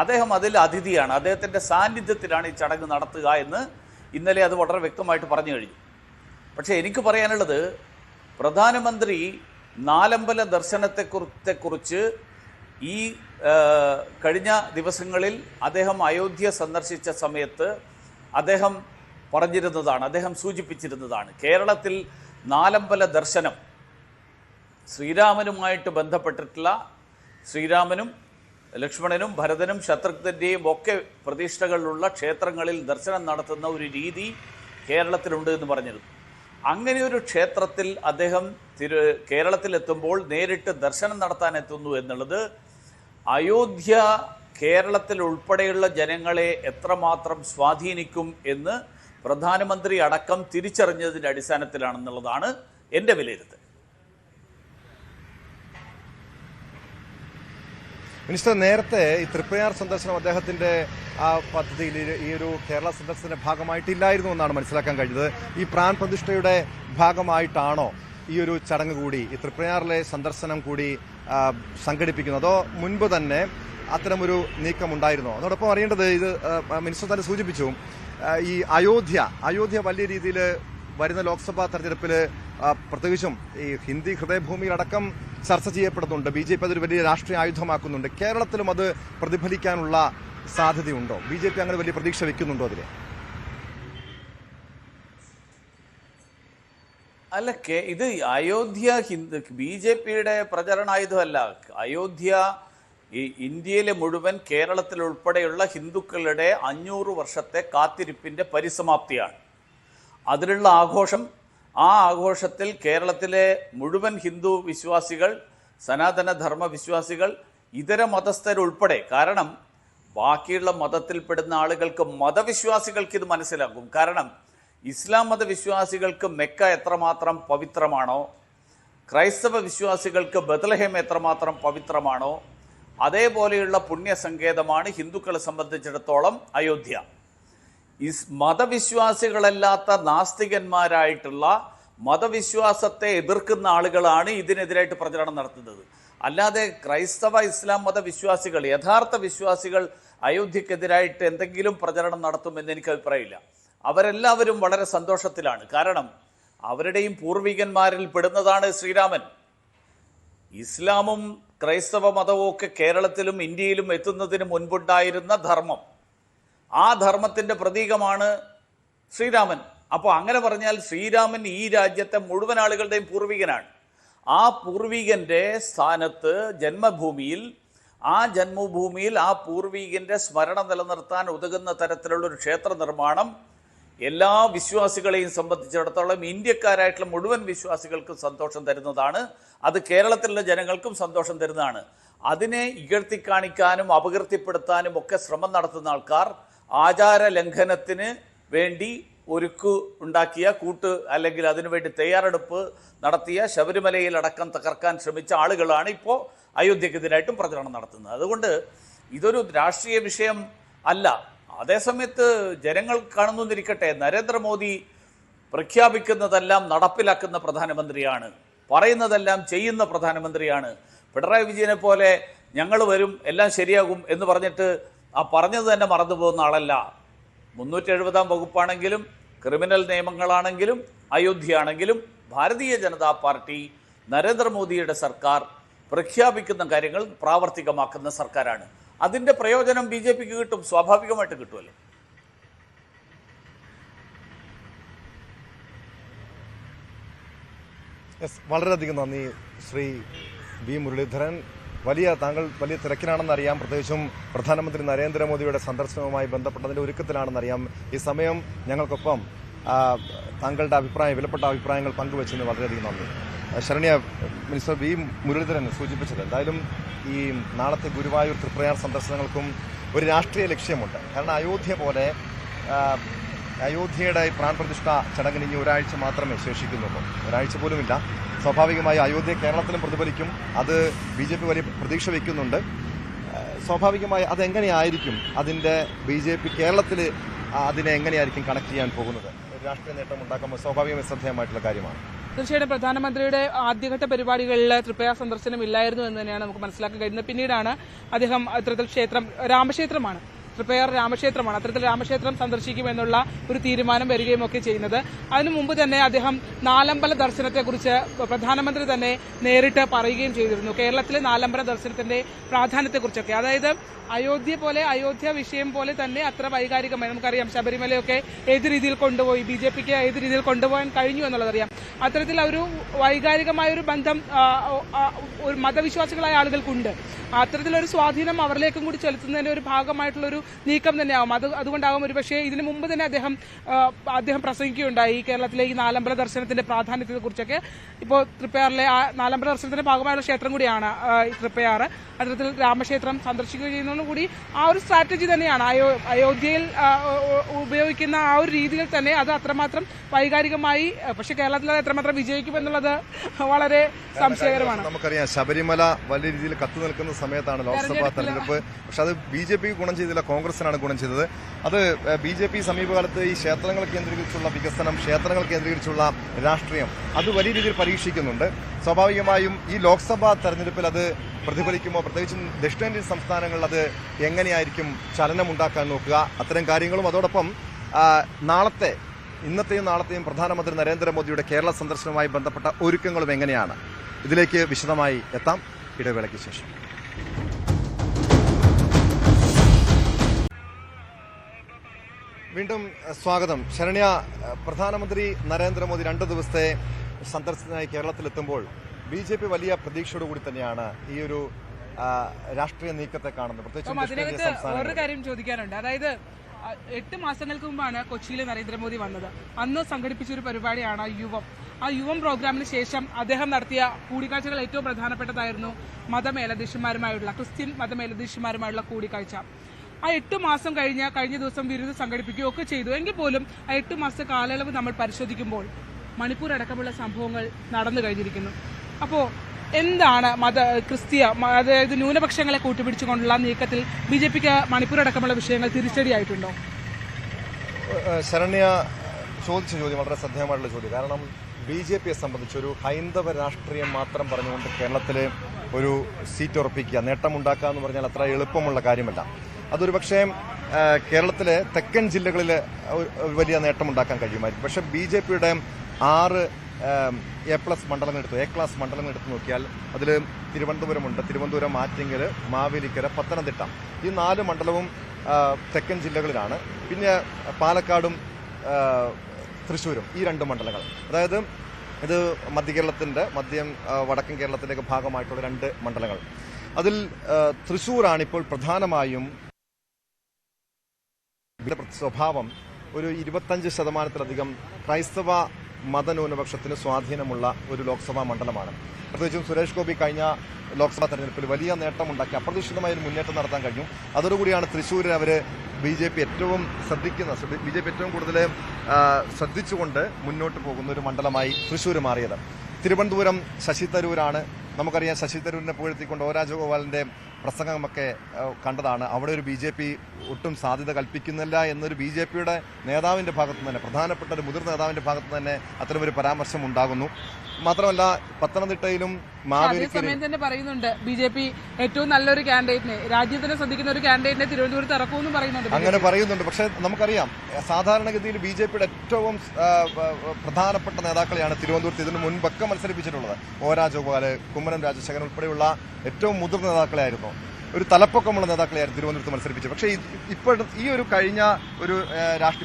അദ്ദേഹം അതിൽ അതിഥിയാണ്. അദ്ദേഹത്തിൻ്റെ സാന്നിധ്യത്തിലാണ് ഈ ചടങ്ങ് നടത്തുക എന്ന് ഇന്നലെ അത് വളരെ വ്യക്തമായിട്ട് പറഞ്ഞു കഴിഞ്ഞു. പക്ഷേ എനിക്ക് പറയാനുള്ളത്, പ്രധാനമന്ത്രി നാലമ്പല ദർശനത്തെക്കുറിച്ച് ഈ കഴിഞ്ഞ ദിവസങ്ങളിൽ അദ്ദേഹം അയോധ്യ സന്ദർശിച്ച സമയത്ത് അദ്ദേഹം പറഞ്ഞിരുന്നതാണ്, അദ്ദേഹം സൂചിപ്പിച്ചിരുന്നതാണ്, കേരളത്തിൽ നാലമ്പല ദർശനം ശ്രീരാമനുമായിട്ട് ബന്ധപ്പെട്ടിട്ടുള്ള, ശ്രീരാമനും ലക്ഷ്മണനും ഭരതനും ശത്രുഘ്നൻ്റെയും ഒക്കെ പ്രതിഷ്ഠകളുള്ള ക്ഷേത്രങ്ങളിൽ ദർശനം നടത്തുന്ന ഒരു രീതി കേരളത്തിലുണ്ട് എന്ന് പറഞ്ഞിരുന്നു. അങ്ങനെ ഒരു ക്ഷേത്രത്തിൽ അദ്ദേഹം കേരളത്തിലെത്തുമ്പോൾ നേരിട്ട് ദർശനം നടത്താൻ എത്തുന്നു എന്നുള്ളത് അയോധ്യ കേരളത്തിൽ ഉൾപ്പെടെയുള്ള ജനങ്ങളെ എത്രമാത്രം സ്വാധീനിക്കും എന്ന് പ്രധാനമന്ത്രി അടക്കം തിരിച്ചറിഞ്ഞതിൻ്റെ അടിസ്ഥാനത്തിലാണെന്നുള്ളതാണ് എൻ്റെ വിലയിരുത്തൽ. മിനിസ്റ്റർ, നേരത്തെ ഈ തൃപ്രയാർ സന്ദർശനം അദ്ദേഹത്തിന്റെ ആ പദ്ധതിയിൽ ഈ ഒരു കേരള സന്ദർശനത്തിന്റെ ഭാഗമായിട്ടില്ലായിരുന്നു എന്നാണ് മനസ്സിലാക്കാൻ കഴിഞ്ഞത്. ഈ പ്രാൺ പ്രതിഷ്ഠയുടെ ഭാഗമായിട്ടാണോ ഈ ഒരു ചടങ്ങ് കൂടി, ഈ തൃപ്രയാറിലെ സന്ദർശനം കൂടി സംഘടിപ്പിക്കുന്നത്, അതോ മുൻപ് തന്നെ അത്തരമൊരു നീക്കമുണ്ടായിരുന്നോ? അതോടൊപ്പം അറിയേണ്ടത്, ഇത് മിനിസ്റ്റർ തന്നെ സൂചിപ്പിച്ചു, ഈ അയോധ്യ വലിയ രീതിയിൽ വരുന്ന ലോക്സഭാ തെരഞ്ഞെടുപ്പിൽ പ്രത്യേകിച്ചും ഈ ഹിന്ദി ഹൃദയഭൂമിയിലടക്കം ചർച്ച ചെയ്യപ്പെടുന്നുണ്ട്. BJP അതൊരു വലിയ രാഷ്ട്രീയ ആയുധമാക്കുന്നുണ്ട്. കേരളത്തിലും അത് പ്രതിഫലിക്കാനുള്ള സാധ്യതയുണ്ടോ? BJP അങ്ങനെ വലിയ പ്രതീക്ഷ വെക്കുന്നുണ്ടോ അതിൽ? അല്ല, ഇത് അയോധ്യ BJPയുടെ പ്രചരണായുധമല്ല. അയോധ്യ ഈ ഇന്ത്യയിലെ മുഴുവൻ, കേരളത്തിലുൾപ്പെടെയുള്ള ഹിന്ദുക്കളുടെ 500 വർഷത്തെ കാത്തിരിപ്പിന്റെ പരിസമാപ്തിയാണ്. അതിലുള്ള ആഘോഷം, ആ ആഘോഷത്തിൽ കേരളത്തിലെ മുഴുവൻ ഹിന്ദു വിശ്വാസികൾ, സനാതനധർമ്മ വിശ്വാസികൾ, ഇതര മതസ്ഥരുൾപ്പെടെ, കാരണം ബാക്കിയുള്ള മതത്തിൽപ്പെടുന്ന ആളുകൾക്ക്, മതവിശ്വാസികൾക്ക് ഇത് മനസ്സിലാക്കും. കാരണം ഇസ്ലാം മതവിശ്വാസികൾക്ക് മെക്ക എത്രമാത്രം പവിത്രമാണോ, ക്രൈസ്തവ വിശ്വാസികൾക്ക് ബത്ലഹേം എത്രമാത്രം പവിത്രമാണോ, അതേപോലെയുള്ള പുണ്യസങ്കേതമാണ് ഹിന്ദുക്കളെ സംബന്ധിച്ചിടത്തോളം അയോധ്യ. മതവിശ്വാസികളല്ലാത്ത നാസ്തികന്മാരായിട്ടുള്ള, മതവിശ്വാസത്തെ എതിർക്കുന്ന ആളുകളാണ് ഇതിനെതിരായിട്ട് പ്രചരണം നടത്തുന്നത്. അല്ലാതെ ക്രൈസ്തവ ഇസ്ലാം മതവിശ്വാസികൾ, യഥാർത്ഥ വിശ്വാസികൾ അയോധ്യക്കെതിരായിട്ട് എന്തെങ്കിലും പ്രചരണം നടത്തുമെന്ന് എനിക്ക് അഭിപ്രായമില്ല. അവരെല്ലാവരും വളരെ സന്തോഷത്തിലാണ്. കാരണം അവരുടെയും പൂർവികന്മാരിൽ പെടുന്നതാണ് ശ്രീരാമൻ. ഇസ്ലാമും ക്രൈസ്തവ മതവും ഒക്കെ കേരളത്തിലും ഇന്ത്യയിലും എത്തുന്നതിന് മുൻപുണ്ടായിരുന്ന ധർമ്മം, ആ ധർമ്മത്തിന്റെ പ്രതീകമാണ് ശ്രീരാമൻ. അപ്പോൾ അങ്ങനെ പറഞ്ഞാൽ ശ്രീരാമൻ ഈ രാജ്യത്തെ മുഴുവൻ ആളുകളുടെയും പൂർവികനാണ്. ആ പൂർവികന്റെ സ്ഥാനത്ത്, ജന്മഭൂമിയിൽ, ആ ജന്മഭൂമിയിൽ ആ പൂർവികന്റെ സ്മരണ നിലനിർത്താൻ ഉതകുന്ന തരത്തിലുള്ള ഒരു ക്ഷേത്ര നിർമ്മാണം എല്ലാ വിശ്വാസികളെയും സംബന്ധിച്ചിടത്തോളം, ഇന്ത്യക്കാരായിട്ടുള്ള മുഴുവൻ വിശ്വാസികൾക്കും സന്തോഷം തരുന്നതാണ്. അത് കേരളത്തിലുള്ള ജനങ്ങൾക്കും സന്തോഷം തരുന്നതാണ്. അതിനെ ഇകഴ്ത്തിക്കാണിക്കാനും അപകീർത്തിപ്പെടുത്താനും ഒക്കെ ശ്രമം നടത്തുന്ന ആൾക്കാർ, ആചാര ലംഘനത്തിന് വേണ്ടി ഉണ്ടാക്കിയ കൂട്ട്, അല്ലെങ്കിൽ അതിനുവേണ്ടി തയ്യാറെടുപ്പ് നടത്തിയ ശബരിമലയിൽ അടക്കം തകർക്കാൻ ശ്രമിച്ച ആളുകളാണ് ഇപ്പോൾ അയോധ്യക്കെതിരായിട്ടും പ്രചരണം നടത്തുന്നത്. അതുകൊണ്ട് ഇതൊരു രാഷ്ട്രീയ വിഷയം അല്ല. അതേസമയത്ത് ജനങ്ങൾ കാണുന്നിരിക്കട്ടെ, നരേന്ദ്രമോദി പ്രഖ്യാപിക്കുന്നതെല്ലാം നടപ്പിലാക്കുന്ന പ്രധാനമന്ത്രിയാണ്, പറയുന്നതെല്ലാം ചെയ്യുന്ന പ്രധാനമന്ത്രിയാണ്. പിണറായി വിജയനെ പോലെ ഞങ്ങൾ വരും, എല്ലാം ശരിയാകും എന്ന് പറഞ്ഞിട്ട് ആ പറഞ്ഞത് തന്നെ മറന്നുപോകുന്ന ആളല്ല. 370-ാം വകുപ്പാണെങ്കിലും, ക്രിമിനൽ നിയമങ്ങളാണെങ്കിലും, അയോധ്യയാണെങ്കിലും, ഭാരതീയ ജനതാ പാർട്ടി, നരേന്ദ്രമോദിയുടെ സർക്കാർ പ്രഖ്യാപിക്കുന്ന കാര്യങ്ങൾ പ്രാവർത്തികമാക്കുന്ന സർക്കാരാണ്. അതിന്റെ പ്രയോജനം BJPക്ക് കിട്ടും, സ്വാഭാവികമായിട്ട് കിട്ടുമല്ലോ. വളരെയധികം നന്ദി ശ്രീ വി മുരളീധരൻ. താങ്കൾ വലിയ തിരക്കിലാണെന്നറിയാം. പ്രത്യേകിച്ചും പ്രധാനമന്ത്രി നരേന്ദ്രമോദിയുടെ സന്ദർശനവുമായി ബന്ധപ്പെട്ടതിന്റെ ഒരുക്കത്തിലാണെന്നറിയാം. ഈ സമയം ഞങ്ങൾക്കൊപ്പം താങ്കളുടെ വിലപ്പെട്ട അഭിപ്രായങ്ങൾ പങ്കുവച്ചതിന് വളരെയധികം നന്ദി. ശരണ്യ, മിനിസ്റ്റർ വി മുരളീധരൻ സൂചിപ്പിച്ചത്, എന്തായാലും ഈ നാളത്തെ ഗുരുവായൂർ തൃപ്രയാർ സന്ദർശനങ്ങൾക്കും ഒരു രാഷ്ട്രീയ ലക്ഷ്യമുണ്ട്. കാരണം അയോധ്യയുടെ പ്രാൺപ്രതിഷ്ഠ ചടങ്ങിന് ഇനി ഒരാഴ്ച മാത്രമേ ശേഷിക്കുന്നുള്ളൂ, ഒരാഴ്ച പോലുമില്ല. സ്വാഭാവികമായി അയോധ്യ കേരളത്തിലും പ്രതിഫലിക്കും. അത് BJP വലിയ പ്രതീക്ഷ വയ്ക്കുന്നുണ്ട്. സ്വാഭാവികമായി അതെങ്ങനെയായിരിക്കും, അതിൻ്റെ BJP കേരളത്തിൽ അതിനെ എങ്ങനെയായിരിക്കും കണക്ട് ചെയ്യാൻ പോകുന്നത്? രാഷ്ട്രീയ നേട്ടം ഉണ്ടാക്കുമ്പോൾ സ്വാഭാവികമായി ശ്രദ്ധേയമായിട്ടുള്ള കാര്യമാണ്. തീർച്ചയായിട്ടും പ്രധാനമന്ത്രിയുടെ ആദ്യഘട്ട പരിപാടികളിൽ തൃപ്രയാർ സന്ദർശനം ഇല്ലായിരുന്നു എന്ന് തന്നെയാണ് നമുക്ക് മനസ്സിലാക്കാൻ കഴിയുന്നത്. പിന്നീടാണ് അദ്ദേഹം അത്തരത്തിൽ രാമക്ഷേത്രമാണ്, തൃപ്രയാർ രാമക്ഷേത്രമാണ്, അത്തരത്തിൽ രാമക്ഷേത്രം സന്ദർശിക്കുമെന്നുള്ള ഒരു തീരുമാനം വരികയും ഒക്കെ ചെയ്യുന്നത്. അതിനു മുമ്പ് തന്നെ അദ്ദേഹം നാലമ്പല ദർശനത്തെക്കുറിച്ച് പ്രധാനമന്ത്രി തന്നെ നേരിട്ട് പറയുകയും ചെയ്തിരുന്നു. കേരളത്തിലെ നാലമ്പല ദർശനത്തിന്റെ പ്രാധാന്യത്തെക്കുറിച്ചൊക്കെ, അതായത് അയോധ്യ വിഷയം പോലെ തന്നെ അത്ര വൈകാരികമായി, നമുക്കറിയാം ശബരിമലയൊക്കെ ഏത് രീതിയിൽ കൊണ്ടുപോയി, BJPക്ക് ഏത് രീതിയിൽ കൊണ്ടുപോകാൻ കഴിഞ്ഞു എന്നുള്ളതറിയാം. അത്തരത്തിൽ ഒരു വൈകാരികമായ ഒരു ബന്ധം ഒരു മതവിശ്വാസികളായ ആളുകൾക്കുണ്ട്. അത്തരത്തിലൊരു സ്വാധീനം അവരിലേക്കും കൂടി ചെലുത്തുന്നതിന്റെ ഒരു ഭാഗമായിട്ടുള്ളൊരു നീക്കം തന്നെയാവും. അതുകൊണ്ടാവും ഒരുപക്ഷെ ഇതിനു മുമ്പ് തന്നെ അദ്ദേഹം പ്രസംഗിക്കുകയുണ്ടായി കേരളത്തിലെ ഈ നാലമ്പല ദർശനത്തിന്റെ പ്രാധാന്യത്തെ കുറിച്ചൊക്കെ. ഇപ്പോൾ തൃപ്രയാറിലെ ആ നാലമ്പല ദർശനത്തിന്റെ ഭാഗമായുള്ള ക്ഷേത്രം കൂടിയാണ് തൃപ്രയാർ. അത്തരത്തിൽ രാമക്ഷേത്രം സന്ദർശിക്കുക ചെയ്യുന്നതോടുകൂടി ആ ഒരു സ്ട്രാറ്റജി തന്നെയാണ് അയോധ്യയിൽ ഉപയോഗിക്കുന്ന ആ ഒരു രീതിയിൽ തന്നെ അത് അത്രമാത്രം വൈകാരികമായി, പക്ഷെ കേരളത്തിലെ എത്രമാത്രം വിജയിക്കുമെന്നുള്ളത് വളരെ സംശയകരമാണ്. നമുക്കറിയാം ശബരിമല വലിയ രീതിയിൽ കത്തു നിൽക്കുന്ന സമയത്താണ് ലോക്സഭാ തെരഞ്ഞെടുപ്പ്. പക്ഷെ അത് BJP ഗുണം ചെയ്തില്ല, കോൺഗ്രസിനാണ് ഗുണം ചെയ്തത്. അത് BJP സമീപകാലത്ത് ഈ ക്ഷേത്രങ്ങൾ കേന്ദ്രീകരിച്ചുള്ള വികസനം, ക്ഷേത്രങ്ങൾ കേന്ദ്രീകരിച്ചുള്ള രാഷ്ട്രീയം അത് വലിയ രീതിയിൽ പരീക്ഷിക്കുന്നുണ്ട്. സ്വാഭാവികമായും ഈ ലോക്സഭാ തെരഞ്ഞെടുപ്പിൽ അത് പ്രതിഫലിക്കുമോ, പ്രത്യേകിച്ചും ദക്ഷിണേന്ത്യൻ സംസ്ഥാനങ്ങളിൽ അത് എങ്ങനെയായിരിക്കും ചലനമുണ്ടാക്കാൻ നോക്കുക, അത്തരം കാര്യങ്ങളും അതോടൊപ്പം ഇന്നത്തെയും നാളത്തെയും പ്രധാനമന്ത്രി നരേന്ദ്രമോദിയുടെ കേരള സന്ദർശനവുമായി ബന്ധപ്പെട്ട ഒരുക്കങ്ങളും എങ്ങനെയാണ്, ഇതിലേക്ക് വിശദമായി എത്താം ഇടവേളയ്ക്ക് ശേഷം. വീണ്ടും സ്വാഗതം. ശരണ്യ, പ്രധാനമന്ത്രി നരേന്ദ്രമോദി 2 ദിവസത്തെ സന്ദർശനത്തിനായി കേരളത്തിലെത്തുമ്പോൾ BJP വലിയ പ്രതീക്ഷയോടുകൂടി തന്നെയാണ് ഈ ഒരു രാഷ്ട്രീയ നീക്കത്തെ കാണുന്നത്. അതിനകത്ത് വേറൊരു കാര്യം ചോദിക്കാനുണ്ട്. അതായത് 8 മാസങ്ങൾക്ക് മുമ്പാണ് കൊച്ചിയിൽ നരേന്ദ്രമോദി വന്നത്. അന്ന് സംഘടിപ്പിച്ചൊരു പരിപാടിയാണ് യുവം. ആ യുവം പ്രോഗ്രാമിന് ശേഷം അദ്ദേഹം നടത്തിയ കൂടിക്കാഴ്ചകൾ ഏറ്റവും പ്രധാനപ്പെട്ടതായിരുന്നു മതമേലധ്യക്ഷന്മാരുമായുള്ള, ക്രിസ്ത്യൻ മതമേലധ്യക്ഷന്മാരുമായുള്ള കൂടിക്കാഴ്ച. ആ 8 മാസം കഴിഞ്ഞ ദിവസം വിരുന്ന് സംഘടിപ്പിക്കുകയൊക്കെ ചെയ്തു. എങ്കിൽ പോലും ആ 8 മാസത്തെ കാലയളവ് നമ്മൾ പരിശോധിക്കുമ്പോൾ മണിപ്പൂർ അടക്കമുള്ള സംഭവങ്ങൾ നടന്നു കഴിഞ്ഞിരിക്കുന്നു. അപ്പോൾ എന്താണ് അതായത് ന്യൂനപക്ഷങ്ങളെ കൂട്ടുപിടിച്ചുകൊണ്ടുള്ള നീക്കത്തിൽ BJPക്ക് മണിപ്പൂർ അടക്കമുള്ള വിഷയങ്ങൾ തിരിച്ചടിയായിട്ടുണ്ടോ? ശരണ്യ ചോദിച്ച ചോദ്യം വളരെ ശ്രദ്ധേയമായിട്ടുള്ള ചോദ്യം. കാരണം BJPയെ സംബന്ധിച്ചൊരു ഹൈന്ദവ രാഷ്ട്രീയം മാത്രം പറഞ്ഞുകൊണ്ട് കേരളത്തിൽ ഒരു സീറ്റ് ഉറപ്പിക്കുക, നേട്ടമുണ്ടാക്കുക എന്ന് പറഞ്ഞാൽ അത്ര എളുപ്പമുള്ള കാര്യമല്ല. അതൊരു പക്ഷേ കേരളത്തിലെ തെക്കൻ ജില്ലകളിൽ വലിയ നേട്ടമുണ്ടാക്കാൻ കഴിയുമായിരിക്കും. പക്ഷേ BJPയുടെ 6 A+ മണ്ഡലങ്ങൾ A ക്ലാസ് മണ്ഡലങ്ങൾ എടുത്തു നോക്കിയാൽ അതിൽ തിരുവനന്തപുരമുണ്ട്, തിരുവനന്തപുരം, ആറ്റിങ്ങൽ, മാവേലിക്കര, പത്തനംതിട്ട, ഈ 4 മണ്ഡലവും തെക്കൻ ജില്ലകളിലാണ്. പിന്നെ പാലക്കാടും തൃശ്ശൂരും, ഈ 2 മണ്ഡലങ്ങൾ. അതായത് ഇത് വടക്കൻ കേരളത്തിലേക്ക് ഭാഗമായിട്ടുള്ള 2 മണ്ഡലങ്ങൾ. അതിൽ തൃശ്ശൂരാണിപ്പോൾ പ്രധാനമായും സ്വഭാവം ഒരു 25% ക്രൈസ്തവ മതന്യൂനപക്ഷത്തിന് സ്വാധീനമുള്ള ഒരു ലോക്സഭാ മണ്ഡലമാണ്. പ്രത്യേകിച്ചും സുരേഷ് ഗോപി കഴിഞ്ഞ ലോക്സഭാ തെരഞ്ഞെടുപ്പിൽ വലിയ നേട്ടമുണ്ടാക്കി അപ്രതീക്ഷിതമായ ഒരു മുന്നേറ്റം നടത്താൻ കഴിഞ്ഞു. അതോടുകൂടിയാണ് തൃശ്ശൂരിൽ അവർ BJP ഏറ്റവും കൂടുതൽ ശ്രദ്ധിച്ചുകൊണ്ട് മുന്നോട്ട് പോകുന്ന ഒരു മണ്ഡലമായി തൃശ്ശൂർ മാറിയത്. തിരുവനന്തപുരം ശശി തരൂരാണ്. നമുക്കറിയാം, ശശി തരൂരിനെ പുകഴ്ത്തിക്കൊണ്ട് ഒ രാജഗോപാലിന്റെ പ്രസംഗമൊക്കെ കണ്ടതാണ്. അവിടെ ഒരു BJP ഒട്ടും സാധ്യത കൽപ്പിക്കുന്നില്ല എന്നൊരു BJPയുടെ നേതാവിന്റെ ഭാഗത്തു തന്നെ, പ്രധാനപ്പെട്ട ഒരു മുതിർന്ന നേതാവിന്റെ ഭാഗത്തു തന്നെ അത്തരമൊരു പരാമർശം ഉണ്ടാകുന്നു. മാത്രമല്ല പത്തനംതിട്ടയിലും അതേസമയം തന്നെ പറയുന്നുണ്ട് BJP ഏറ്റവും നല്ലൊരു കാൻഡിഡേറ്റിനെ, രാജ്യത്തിനെ ശ്രദ്ധിക്കുന്ന ഒരു കാൻഡിഡേറ്റിനെ തിരുവനന്തപുരത്ത് ഇറക്കുമെന്ന് പറയുന്നുണ്ട്. അങ്ങനെ പറയുന്നുണ്ട്. പക്ഷെ നമുക്കറിയാം, സാധാരണഗതിയിൽ BJPയുടെ ഏറ്റവും പ്രധാനപ്പെട്ട നേതാക്കളെയാണ് തിരുവനന്തപുരത്ത് ഇതിനു മുൻപൊക്കെ മത്സരിപ്പിച്ചിട്ടുള്ളത്. ഒ രാജഗോപാൽ, കുമ്മനം രാജശേഖരൻ ഉൾപ്പെടെയുള്ള ഏറ്റവും മുതിർന്ന നേതാക്കളെയായിരുന്നു, ഒരു തലപ്പൊക്കമുള്ള നേതാക്കളെയായിരുന്നു തിരുവനന്തപുരത്ത് മത്സരിപ്പിച്ചത്. പക്ഷേ ഇപ്പോൾ ഈ ഒരു കഴിഞ്ഞ ഒരു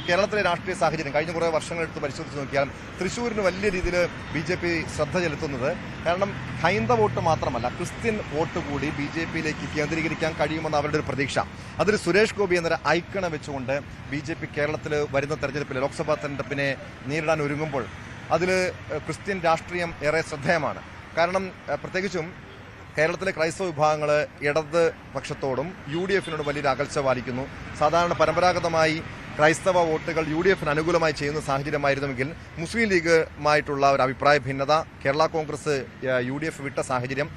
കേരളത്തിലെ രാഷ്ട്രീയ സാഹചര്യം കഴിഞ്ഞ കുറേ വർഷങ്ങളെടുത്ത് പരിശോധിച്ച് നോക്കിയാൽ തൃശ്ശൂരിന് വലിയ രീതിയിൽ BJP ശ്രദ്ധ ചെലുത്തുന്നത്. കാരണം ഹൈന്ദവ വോട്ട് മാത്രമല്ല, ക്രിസ്ത്യൻ വോട്ട് കൂടി BJPയിലേക്ക് കേന്ദ്രീകരിക്കാൻ കഴിയുമെന്ന് അവരുടെ ഒരു പ്രതീക്ഷ. അതിൽ സുരേഷ് ഗോപി എന്നൊരു ഐക്കണ വെച്ചുകൊണ്ട് BJP കേരളത്തിൽ വരുന്ന തെരഞ്ഞെടുപ്പിൽ ലോക്സഭാ തെരഞ്ഞെടുപ്പിനെ നേരിടാൻ ഒരുങ്ങുമ്പോൾ അതിൽ ക്രിസ്ത്യൻ രാഷ്ട്രീയം ഏറെ ശ്രദ്ധേയമാണ്. കാരണം പ്രത്യേകിച്ചും കേരളത്തിലെ ക്രൈസ്തവ വിഭാഗങ്ങൾ ഇടത് പക്ഷത്തോടും UDFനോടും വലിയൊരു അകൽച്ച പാലിക്കുന്നു. സാധാരണ പരമ്പരാഗതമായി ക്രൈസ്തവ വോട്ടുകൾ UDFന് അനുകൂലമായി ചെയ്യുന്ന സാഹചര്യമായിരുന്നുവെങ്കിൽ മുസ്ലിം ലീഗുമായിട്ടുള്ള ഒരു അഭിപ്രായ ഭിന്നത, കേരള കോൺഗ്രസ് UDF വിട്ട സാഹചര്യം,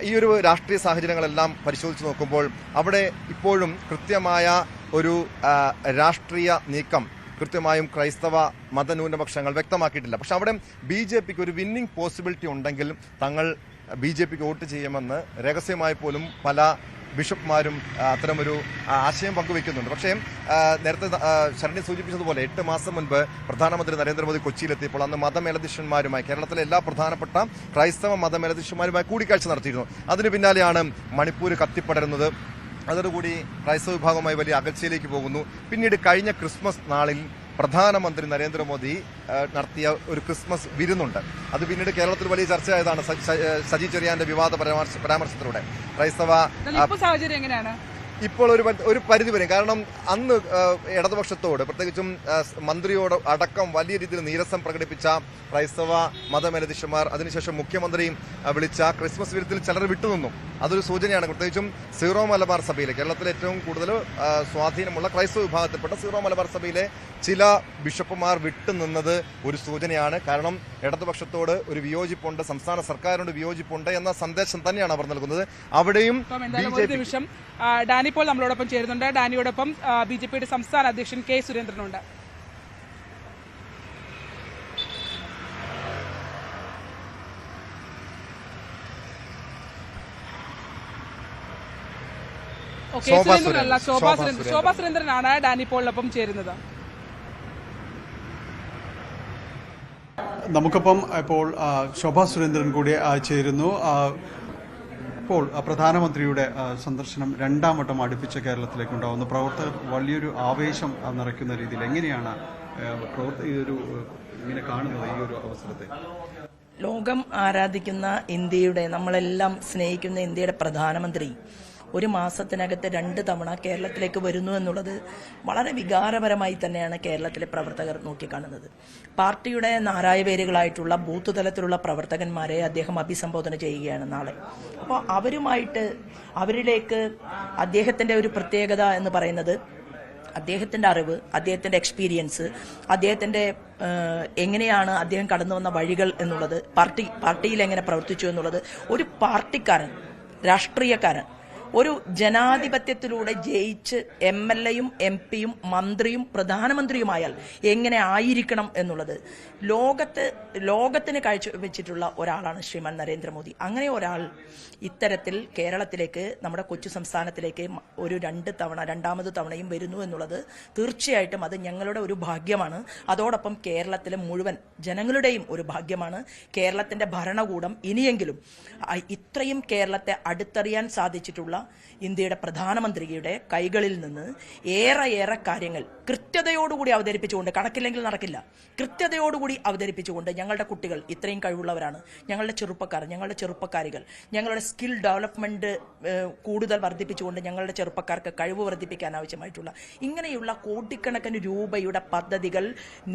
ഈ ഒരു രാഷ്ട്രീയ സാഹചര്യങ്ങളെല്ലാം പരിശോധിച്ച് നോക്കുമ്പോൾ അവിടെ ഇപ്പോഴും കൃത്യമായ ഒരു രാഷ്ട്രീയ നീക്കം കൃത്യമായും ക്രൈസ്തവ മതന്യൂനപക്ഷങ്ങൾ വ്യക്തമാക്കിയിട്ടില്ല. പക്ഷെ അവിടെ BJPക്ക് ഒരു വിന്നിംഗ് പോസിബിലിറ്റി ഉണ്ടെങ്കിൽ തങ്ങൾ BJPക്ക് വോട്ട് ചെയ്യുമെന്ന് രഹസ്യമായി പോലും പല ബിഷപ്പ്മാരും അത്തരമൊരു ആശയം പങ്കുവെക്കുന്നുണ്ട്. പക്ഷേ നേരത്തെ ശരണ്യ സൂചിപ്പിച്ചതുപോലെ 8 മാസം മുൻപ് പ്രധാനമന്ത്രി നരേന്ദ്രമോദി കൊച്ചിയിലെത്തിയപ്പോൾ അന്ന് മതമേലധ്യക്ഷന്മാരുമായി, കേരളത്തിലെ എല്ലാ പ്രധാനപ്പെട്ട ക്രൈസ്തവ മതമേലധ്യക്ഷന്മാരുമായി കൂടിക്കാഴ്ച നടത്തിയിരുന്നു. അതിന് പിന്നാലെയാണ് മണിപ്പൂർ കത്തിപ്പടരുന്നത്. അതോടുകൂടി ക്രൈസ്തവ വിഭാഗവുമായി വലിയ അകൽച്ചയിലേക്ക് പോകുന്നു. പിന്നീട് കഴിഞ്ഞ ക്രിസ്മസ് നാളിൽ പ്രധാനമന്ത്രി നരേന്ദ്രമോദി നടത്തിയ ഒരു ക്രിസ്മസ് വിരുന്നുണ്ട്. അത് പിന്നീട് കേരളത്തിൽ വലിയ ചർച്ചയായതാണ് സജി ചെറിയാന്റെ വിവാദ പരാമർശത്തിലൂടെ. ക്രൈസ്തവ സാഹചര്യം എങ്ങനെയാണ് ഇപ്പോൾ ഒരു പരിധിവരെ? കാരണം അന്ന് ഇടതുപക്ഷത്തോട്, പ്രത്യേകിച്ചും മന്ത്രിയോട് അടക്കം വലിയ രീതിയിൽ നീരസം പ്രകടിപ്പിച്ച ക്രൈസ്തവ മതമേലധ്യക്ഷന്മാർ അതിനുശേഷം മുഖ്യമന്ത്രി വിളിച്ച ക്രിസ്മസ് വിരുന്നിൽ ചിലർ വിട്ടുനിന്നു. അതൊരു സൂചനയാണ്. പ്രത്യേകിച്ചും സീറോ മലബാർ സഭയിലെ, കേരളത്തിലെ ഏറ്റവും കൂടുതൽ സ്വാധീനമുള്ള ക്രൈസ്തവ വിഭാഗത്തിൽപ്പെട്ട സീറോ മലബാർ സഭയിലെ ചില ബിഷപ്പുമാർ വിട്ടുനിന്നത് ഒരു സൂചനയാണ്. കാരണം ഇടതുപക്ഷത്തോട് ഒരു വിയോജിപ്പുണ്ട്, സംസ്ഥാന സർക്കാരിനോട് വിയോജിപ്പുണ്ട് എന്ന സന്ദേശം തന്നെയാണ് അവർ നൽകുന്നത്. അവിടെയും ഒരു നിമിഷം ഡാനി ഇപ്പോൾ നമ്മളോടൊപ്പം ചേരുന്നുണ്ട്. ഡാനിയോടൊപ്പം BJPയുടെ സംസ്ഥാന അധ്യക്ഷൻ കെ സുരേന്ദ്രനുണ്ട്. ശോഭാ സുരേന്ദ്രനാണ് ഡാനി പോളിനൊപ്പം ചേരുന്നത്. നമുക്കൊപ്പം ഇപ്പോൾ ശോഭാ സുരേന്ദ്രൻ കൂടി ചേരുന്നു. ഇപ്പോൾ പ്രധാനമന്ത്രിയുടെ സന്ദർശനം രണ്ടാം വട്ടം അടുപ്പിച്ച കേരളത്തിലേക്ക് ഉണ്ടാകുന്ന പ്രവർത്തകർ വലിയൊരു ആവേശം നിറയ്ക്കുന്ന രീതിയിൽ എങ്ങനെയാണ് ഇങ്ങനെ കാണുന്നത് ഈ ഒരു അവസരത്തെ? ലോകം ആരാധിക്കുന്ന ഇന്ത്യയുടെ, നമ്മളെല്ലാം സ്നേഹിക്കുന്ന ഇന്ത്യയുടെ പ്രധാനമന്ത്രി ഒരു മാസത്തിനകത്ത് 2 തവണ കേരളത്തിലേക്ക് വരുന്നു എന്നുള്ളത് വളരെ വികാരപരമായി തന്നെയാണ് കേരളത്തിലെ പ്രവർത്തകർ നോക്കിക്കാണുന്നത്. പാർട്ടിയുടെ നാരായവേരുകളായിട്ടുള്ള ബൂത്ത് തലത്തിലുള്ള പ്രവർത്തകന്മാരെ അദ്ദേഹം അഭിസംബോധന ചെയ്യുകയാണ് നാളെ. അപ്പോൾ അവരിലേക്ക് അദ്ദേഹത്തിൻ്റെ ഒരു പ്രത്യേകത എന്ന് പറയുന്നത് അദ്ദേഹത്തിൻ്റെ അറിവ്, അദ്ദേഹത്തിൻ്റെ എക്സ്പീരിയൻസ്, അദ്ദേഹത്തിൻ്റെ എങ്ങനെയാണ് അദ്ദേഹം കടന്നു വന്ന വഴികൾ എന്നുള്ളത്, പാർട്ടിയിൽ എങ്ങനെ പ്രവർത്തിച്ചു എന്നുള്ളത്, ഒരു പാർട്ടിക്കാരൻ, രാഷ്ട്രീയക്കാരൻ ഒരു ജനാധിപത്യത്തിലൂടെ ജയിച്ച് MLA-യും MP-യും മന്ത്രിയും പ്രധാനമന്ത്രിയുമായാൽ എങ്ങനെ ആയിരിക്കണം എന്നുള്ളത് ലോകത്തിന് കാഴ്ചവെച്ചിട്ടുള്ള ഒരാളാണ് ശ്രീമാൻ നരേന്ദ്രമോദി. അങ്ങനെ ഒരാൾ ഇത്തരത്തിൽ കേരളത്തിലേക്ക്, നമ്മുടെ കൊച്ചു സംസ്ഥാനത്തിലേക്ക് ഒരു 2 തവണ, രണ്ടാമത് തവണയും വരുന്നു എന്നുള്ളത് തീർച്ചയായിട്ടും അത് ഞങ്ങളുടെ ഒരു ഭാഗ്യമാണ്. അതോടൊപ്പം കേരളത്തിലെ മുഴുവൻ ജനങ്ങളുടെയും ഒരു ഭാഗ്യമാണ്. കേരളത്തിന്റെ ഭരണകൂടം ഇനിയെങ്കിലും ഇത്രയും കേരളത്തെ അടുത്തറിയാൻ സാധിച്ചിട്ടുള്ള ഇന്ത്യയുടെ പ്രധാനമന്ത്രിയുടെ കൈകളിൽ നിന്ന് ഏറെ കാര്യങ്ങൾ കൃത്യതയോടുകൂടി അവതരിപ്പിച്ചുകൊണ്ട്, കണക്കില്ലെങ്കിൽ നടക്കില്ല, കൃത്യതയോടുകൂടി അവതരിപ്പിച്ചുകൊണ്ട് ഞങ്ങളുടെ കുട്ടികൾ ഇത്രയും കഴിവുള്ളവരാണ്, ഞങ്ങളുടെ ചെറുപ്പക്കാർ, ഞങ്ങളുടെ ചെറുപ്പക്കാരികൾ, ഞങ്ങളുടെ സ്കിൽ ഡെവലപ്മെന്റ് കൂടുതൽ വർദ്ധിപ്പിച്ചുകൊണ്ട് ഞങ്ങളുടെ ചെറുപ്പക്കാർക്ക് കഴിവ് വർദ്ധിപ്പിക്കാൻ ആവശ്യമായിട്ടുള്ള ഇങ്ങനെയുള്ള കോടിക്കണക്കിന് രൂപയുടെ പദ്ധതികൾ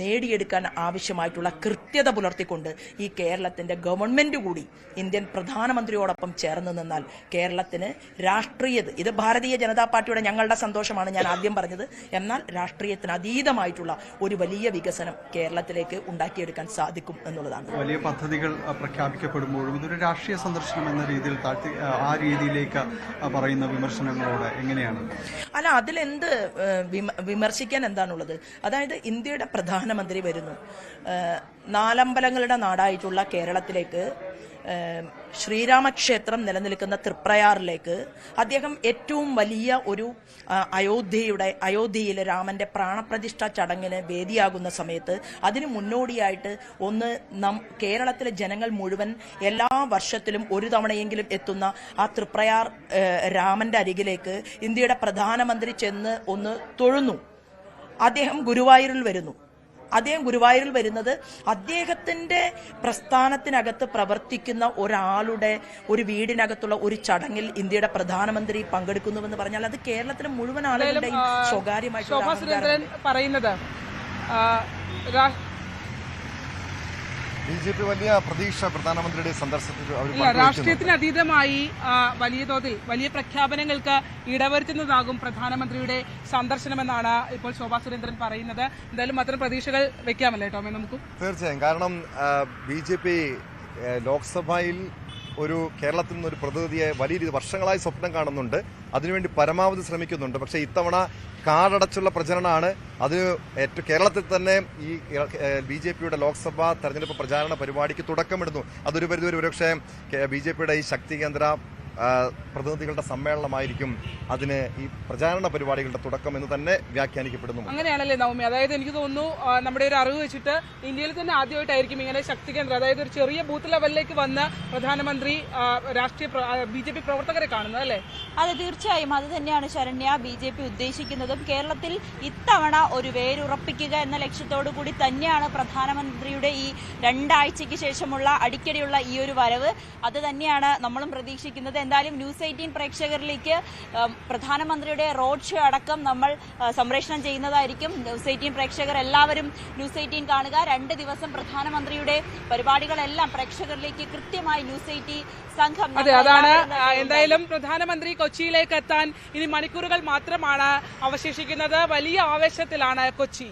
നേടിയെടുക്കാൻ ആവശ്യമായിട്ടുള്ള കൃത്യത പുലർത്തിക്കൊണ്ട് ഈ കേരളത്തിന്റെ ഗവൺമെന്റ് കൂടി ഇന്ത്യൻ പ്രധാനമന്ത്രിയോടൊപ്പം ചേർന്ന് നിന്നാൽ കേരളത്തിന് ഇത് ഭാരതീയ ജനതാ പാർട്ടിയുടെ ഞങ്ങളുടെ സന്തോഷമാണ് ഞാൻ ആദ്യം പറഞ്ഞത്. എന്നാൽ രാഷ്ട്രീയത്തിന് അതീതമായിട്ടുള്ള ഒരു വലിയ വികസനം കേരളത്തിലേക്ക് ഉണ്ടാക്കിയെടുക്കാൻ സാധിക്കും എന്നുള്ളതാണ്. വലിയ പദ്ധതികൾ പ്രഖ്യാപിക്കപ്പെടുമ്പോഴും ഇതൊരു രാഷ്ട്രീയ സന്ദർശനം എന്ന രീതിയിൽ ആ രീതിയിലേക്ക് പറയുന്ന വിമർശനങ്ങളോട് എങ്ങനെയാണ്? അല്ല, അതിലെന്ത് വിമർശിക്കാൻ എന്താണുള്ളത്? അതായത് ഇന്ത്യയുടെ പ്രധാനമന്ത്രി വരുന്നു, നാലമ്പലങ്ങളുടെ നാടായിട്ടുള്ള കേരളത്തിലേക്ക്, ശ്രീരാമക്ഷേത്രം നിലനിൽക്കുന്ന തൃപ്രയാറിലേക്ക് അദ്ദേഹം ഏറ്റവും വലിയ ഒരു അയോധ്യയിലെ രാമന്റെ പ്രാണപ്രതിഷ്ഠാ ചടങ്ങിന് വേദിയാകുന്ന സമയത്ത് അതിന് മുന്നോടിയായിട്ട് കേരളത്തിലെ ജനങ്ങൾ മുഴുവൻ എല്ലാ വർഷത്തിലും ഒരു തവണയെങ്കിലും എത്തുന്ന ആ തൃപ്രയാർ രാമന്റെ അരികിലേക്ക് ഇന്ത്യയുടെ പ്രധാനമന്ത്രി ചെന്ന് ഒന്ന് തൊഴുന്നു. അദ്ദേഹം ഗുരുവായൂരിൽ വരുന്നത് അദ്ദേഹത്തിന്റെ പ്രസ്ഥാനത്തിനകത്ത് പ്രവർത്തിക്കുന്ന ഒരാളുടെ ഒരു വീടിനകത്തുള്ള ഒരു ചടങ്ങിൽ ഇന്ത്യയുടെ പ്രധാനമന്ത്രി പങ്കെടുക്കുന്നുവെന്ന് പറഞ്ഞാൽ അത് കേരളത്തിലെ മുഴുവൻ ആളുകളുടെയും സ്വകാര്യമായിട്ട് പറയുന്നത്. BJP വലിയ പ്രതീക്ഷ പ്രധാനമന്ത്രിയുടെ സന്ദർശനത്തിൽ രാഷ്ട്രീയത്തിന് അതീതമായി വലിയ തോതിൽ വലിയ പ്രഖ്യാപനങ്ങൾക്ക് ഇടവരുത്തുന്നതാകും പ്രധാനമന്ത്രിയുടെ സന്ദർശനമെന്നാണ് ഇപ്പോൾ ശോഭാ സുരേന്ദ്രൻ പറയുന്നത്. എന്തായാലും അത്തരം പ്രതീക്ഷകൾ വെക്കാമല്ലേ ടോമേ നമുക്ക്? തീർച്ചയായും. കാരണം BJP ലോക്സഭയിൽ കേരളത്തിൽ നിന്നൊരു പ്രതിനിധിയെ വലിയ രീതി വർഷങ്ങളായി സ്വപ്നം കാണുന്നുണ്ട്, അതിനുവേണ്ടി പരമാവധി ശ്രമിക്കുന്നുണ്ട്. പക്ഷേ ഇത്തവണ കാടടച്ചുള്ള പ്രചരണമാണ്. കേരളത്തിൽ തന്നെ ഈ BJPയുടെ ലോക്സഭാ തെരഞ്ഞെടുപ്പ് പ്രചാരണ പരിപാടിക്ക് തുടക്കമിടുന്നു. അതൊരു പരിധിവരെ ഒരുപക്ഷെ BJPയുടെ ഈ ശക്തി കേന്ദ്ര പ്രതിനിധികളുടെ സമ്മേളനമായിരിക്കും അതിന് ഈ പ്രചാരണ പരിപാടികളുടെ തുടക്കം എന്ന് തന്നെ വ്യാഖ്യാനിക്കപ്പെടുന്നു. അങ്ങനെയാണല്ലേ നവമി? അതായത് എനിക്ക് തോന്നുന്നു നമ്മുടെ ഒരു അറിവ് വെച്ചിട്ട് ഇന്ത്യയിൽ തന്നെ ആദ്യമായിട്ടായിരിക്കും ഇങ്ങനെ ശക്തി കേന്ദ്രം, അതായത് ഒരു ചെറിയ ബൂത്ത് ലെവലിലേക്ക് വന്ന് പ്രധാനമന്ത്രി BJP പ്രവർത്തകരെ കാണുന്നത് അല്ലേ? അതെ, തീർച്ചയായും അത് തന്നെയാണ് ശരണ്യ BJP ഉദ്ദേശിക്കുന്നതും. കേരളത്തിൽ ഇത്തവണ ഒരു വേരുറപ്പിക്കുക എന്ന ലക്ഷ്യത്തോടു കൂടി തന്നെയാണ് പ്രധാനമന്ത്രിയുടെ ഈ 2 ആഴ്ചയ്ക്ക് ശേഷമുള്ള അടിക്കടിയുള്ള ഈ ഒരു വരവ്. അത് തന്നെയാണ് നമ്മളും പ്രതീക്ഷിക്കുന്നത്. എന്തായാലും ന്യൂസ് 18 പ്രേക്ഷകരിലേക്ക് പ്രധാനമന്ത്രിയുടെ റോഡ് ഷോ അടക്കം നമ്മൾ സംപ്രേഷണം ചെയ്യുന്നതായിരിക്കും. ന്യൂസ് 18 പ്രേക്ഷകർ എല്ലാവരും ന്യൂസ് 18 കാണുക. 2 ദിവസം പ്രധാനമന്ത്രിയുടെ പരിപാടികളെല്ലാം പ്രേക്ഷകരിലേക്ക് കൃത്യമായി ന്യൂസ് 18 സംഘം. അതെ, അതാണ്. എന്തായാലും പ്രധാനമന്ത്രി കൊച്ചിയിലേക്ക് എത്താൻ ഇനി മണിക്കൂറുകൾ മാത്രമാണ് അവശേഷിക്കുന്നത്. വലിയ ആവേശത്തിലാണ് കൊച്ചി.